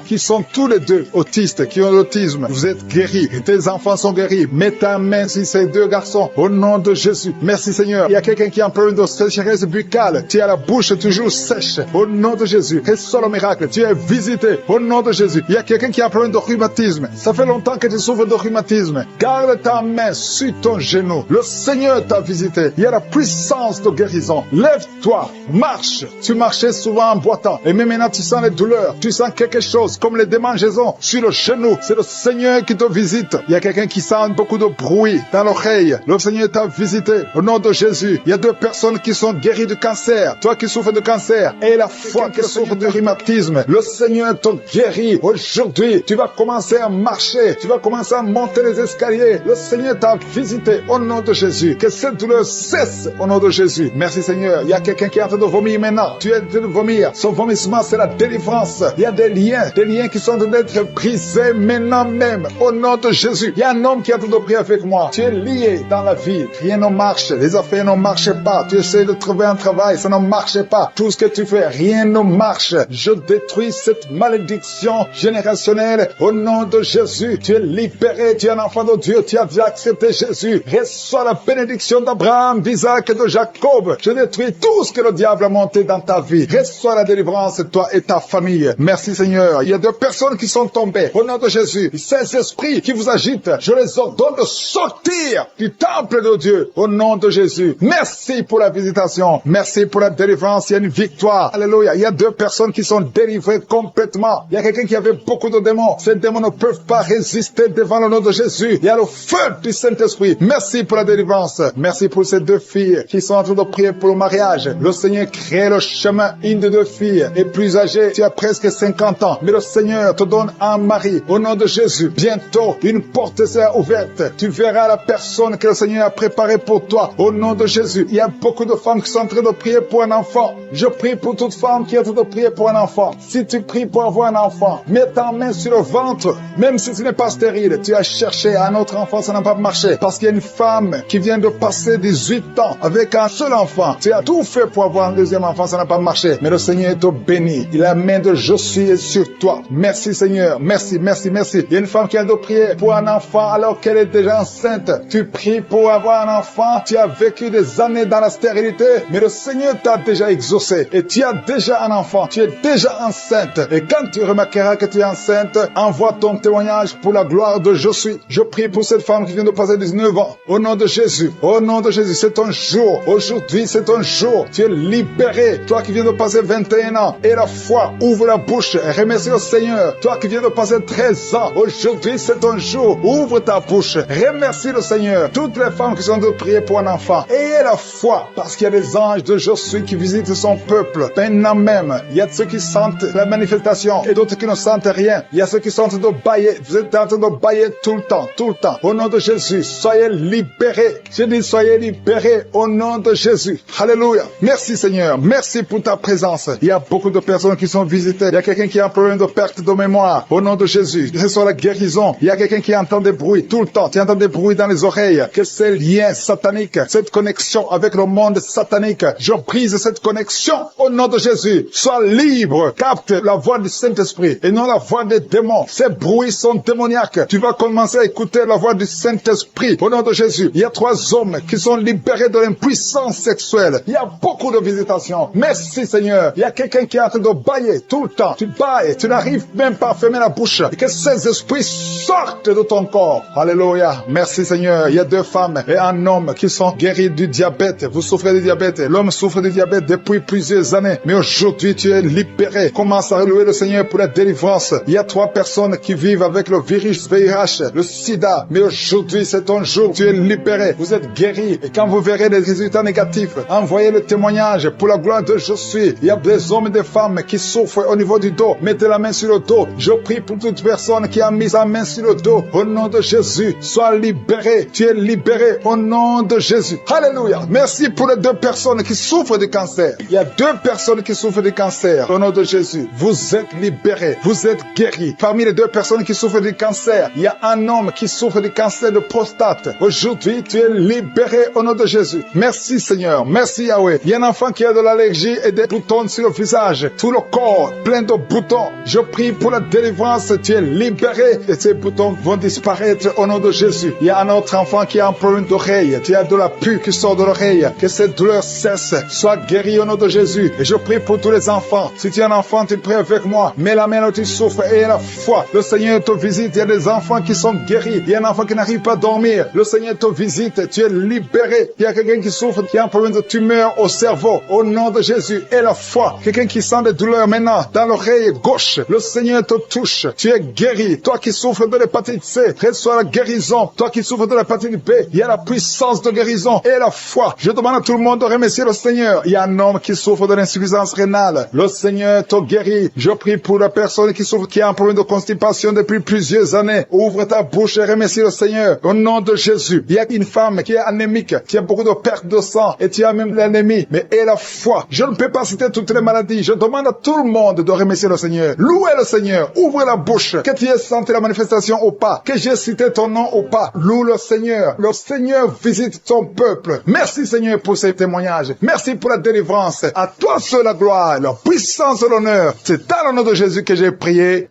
qui sont tous les 2 autistes, qui ont l'autisme. Vous êtes guéris. Tes enfants sont guéris. Mets ta main sur ces 2 garçons. Au nom de Jésus. Merci Seigneur. Il y a quelqu'un qui a un problème de sécheresse buccale. Tu as la bouche toujours sèche. Au nom de Jésus. Reçois le miracle. Tu es visité. Au nom de Jésus. Il y a quelqu'un qui a un problème de rhumatisme. Ça fait longtemps que tu souffres de rhumatisme. Garde ta main sur ton genou. Le Seigneur t'a visité. Il y a la puissance de guérison. Lève-toi. Marche. Tu marchais souvent en boitant. Et même maintenant tu sens les douleurs. Tu sens quelque chose comme les démangeaisons sur le genou. C'est le Seigneur qui te visite. Il y a quelqu'un qui sent beaucoup de bruit dans l'oreille. Le Seigneur t'a visité. Au nom de Jésus. Il y a 2 personnes qui sont guéries du cancer. Toi qui souffres de cancer et la foi qui souffre de rhumatisme. Le Seigneur te guérit. Aujourd'hui, tu vas commencer à marcher. Tu vas commencer à monter les escaliers. Le Seigneur t'a visité. Au nom de Jésus. Que cette douleur cesse. Au nom de Jésus. Merci Seigneur. Il y a quelqu'un qui est en train de vomir maintenant. Tu es en train de vomir. Son vomissement, c'est la délivrance. Il y a des liens qui sont en train d'être brisés maintenant même. Au nom de Jésus. Il y a un homme qui est en train de prier avec moi. Tu es lié dans la vie. Rien ne marche. Les affaires ne marchent pas. Tu essaies de trouver un travail. Ça ne marche pas. Tout ce que tu fais, rien ne marche. Je détruis cette malédiction générationnelle. Au nom de Jésus. Tu es libéré. Tu es un enfant de Dieu. Tu as déjà accepté Jésus. Reçois la bénédiction d'Abraham, d'Isaac et de Jacob. Je détruis tout ce que le diable a monté dans ta vie. Reçois la délivrance, toi et ta famille. Merci Seigneur. Il y a 2 personnes qui sont tombées. Au nom de Jésus. Ces esprits qui vous agitent, je les ordonne de sortir du temple de Dieu. Au nom de Jésus. Merci pour la visitation. Merci pour la délivrance. Il y a une victoire. Alléluia. Il y a 2 personnes qui sont délivrées complètement. Il y a quelqu'un qui avait beaucoup de démons. Ces démons ne peuvent pas résister devant le nom de Jésus. Il y a le feu du Saint-Esprit. Merci pour la délivrance. Merci pour ces 2 filles qui sont en train de prier pour le mariage. Le Seigneur crée le chemin. Une de 2 filles est plus âgée. Tu as presque 50 ans. Mais le Seigneur te donne un mari. Au nom de Jésus. Bientôt, une porte sera ouverte. Tu verras la personne que le Seigneur a préparée pour toi. Au nom de Jésus. Il y a beaucoup de femmes qui sont en train de prier pour un enfant. Je prie pour toute femme qui est en train de prier pour un enfant. Si tu pries pour avoir un enfant, mets ta main sur le ventre. Même si tu n'es pas stérile, tu as cherché un autre enfant, ça n'a pas marché. Parce qu'il y a une femme qui vient de passer 18 ans avec un seul enfant. Tu as tout fait pour avoir un deuxième enfant, ça n'a pas marché. Mais le Seigneur te bénit. Il a la main de je suis sur toi. Merci Seigneur. Merci, merci, merci. Il y a une femme qui a de prier pour un enfant alors qu'elle est déjà enceinte. Tu pries pour avoir un enfant. Tu as vécu des années dans la stérilité. Mais le Seigneur t'a déjà exaucé. Et tu as déjà un enfant. Tu es déjà enceinte. Et quand tu remarqueras que tu es enceinte, envoie ton témoignage pour la gloire de je suis. Je prie pour cette femme qui vient de passer 19 ans. Au nom de Jésus. Au nom de Jésus. C'est ton jour. Aujourd'hui, c'est ton jour. Tu es libéré. Toi qui viens de passer 21 ans. Et la foi. Ouvre la bouche. Et remercie le Seigneur. Toi qui viens de passer 13 ans. Aujourd'hui, c'est ton jour. Ouvre ta bouche. Remercie le Seigneur. Toutes les femmes qui sont de prier pour un enfant. Ayez la foi. Parce qu'il y a des anges de je suis qui visitent son peuple. Maintenant même. âmes. Il y a ceux qui sentent la manifestation et d'autres qui ne sentent rien. Il y a ceux qui sont en train de bailler. Vous êtes en train de bailler tout le temps, tout le temps. Au nom de Jésus, soyez libérés. Je dis soyez libérés au nom de Jésus. Alléluia. Merci Seigneur. Merci pour ta présence. Il y a beaucoup de personnes qui sont visitées. Il y a quelqu'un qui a un problème de perte de mémoire. Au nom de Jésus, que ce soit la guérison. Il y a quelqu'un qui entend des bruits tout le temps. Tu entends des bruits dans les oreilles. Que ces liens sataniques, cette connexion avec le monde satanique, je brise cette connexion au nom de Jésus. Sois libre. Capte la voix du Saint-Esprit et non la voix des démons. Ces bruits sont démoniaques. Tu vas commencer à écouter la voix du Saint-Esprit au nom de Jésus. Il y a 3 hommes qui sont libérés de l'impuissance sexuelle. Il y a beaucoup de visitations. Merci Seigneur. Il y a quelqu'un qui est en train de bailler tout le temps. Tu bailles, tu n'arrives même pas à fermer la bouche. Et que ces esprits sortent de ton corps. Alléluia. Merci Seigneur. Il y a 2 femmes et un homme qui sont guéris du diabète. Vous souffrez du diabète. L'homme souffre du diabète depuis plusieurs années. Mais aujourd'hui, tu es libéré. Commence à louer le Seigneur pour la délivrance. Il y a 3 personnes qui vivent avec le virus VIH, le sida. Mais aujourd'hui, c'est ton jour. Tu es libéré. Vous êtes guéri. Et quand vous verrez les résultats négatifs, envoyez le témoignage pour la gloire de je suis. Il y a des hommes et des femmes qui souffrent au niveau du dos. Mettez la main sur le dos. Je prie pour toute personne qui a mis sa main sur le dos. Au nom de Jésus, sois libéré. Tu es libéré au nom de Jésus. Alléluia. Merci pour les 2 personnes qui souffrent du cancer. Il y a 2 personnes qui souffrent du cancer. Au nom de Jésus, vous êtes libérés. Vous êtes guéris. Parmi les 2 personnes qui souffrent du cancer, il y a un homme qui souffre du cancer de prostate. Aujourd'hui, tu es libéré au nom de Jésus. Merci Seigneur. Merci Yahweh. Il y a un enfant qui a de l'allergie et des boutons sur le visage. Tout le corps plein de boutons. Je prie pour la délivrance. Tu es libéré et ces boutons vont disparaître au nom de Jésus. Il y a un autre enfant qui a un problème d'oreille. Tu as de la pus qui sort de l'oreille. Que cette douleur cesse. Sois guéri au nom de Jésus. Et je prie pour tous les enfants. Si tu es un enfant, tu pries avec moi. Mets la main là où tu souffres et la foi. Le Seigneur te visite. Il y a des enfants qui sont guéris. Il y a un enfant qui n'arrive pas à dormir. Le Seigneur te visite. Tu es libéré. Il y a quelqu'un qui souffre, qui a un problème de tumeur au cerveau. Au nom de Jésus. Et la foi. Quelqu'un qui sent des douleurs maintenant dans l'oreille gauche. Le Seigneur te touche. Tu es guéri. Toi qui souffres de l'hépatite C, reçois la guérison. Toi qui souffres de l'hépatite B, il y a la puissance de guérison et la foi. Je demande à tout le monde de remercier le Seigneur. Il y a un homme qui souffre de l'insuffisance rénale. Le Seigneur te guérit. Je prie pour la personne qui souffre, qui a un problème de constipation depuis plusieurs années. Ouvre ta bouche et remercie le Seigneur. Au nom de Jésus. Il y a une femme qui est anémique, qui a beaucoup de perte de sang et tu as même l'anémie. Mais et la foi. Je ne peux pas citer toutes les maladies. Je demande à tout le monde de remercier le Seigneur. Louez le Seigneur. Ouvre la bouche. Que tu aies senti la manifestation ou pas. Que j'ai cité ton nom ou pas. Loue le Seigneur. Le Seigneur visite son peuple. Merci Seigneur pour ces témoignages. Merci pour la délivrance. À toi seul la gloire, la puissance et l'honneur. C'est dans le nom de Jésus que j'ai prié.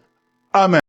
Amen.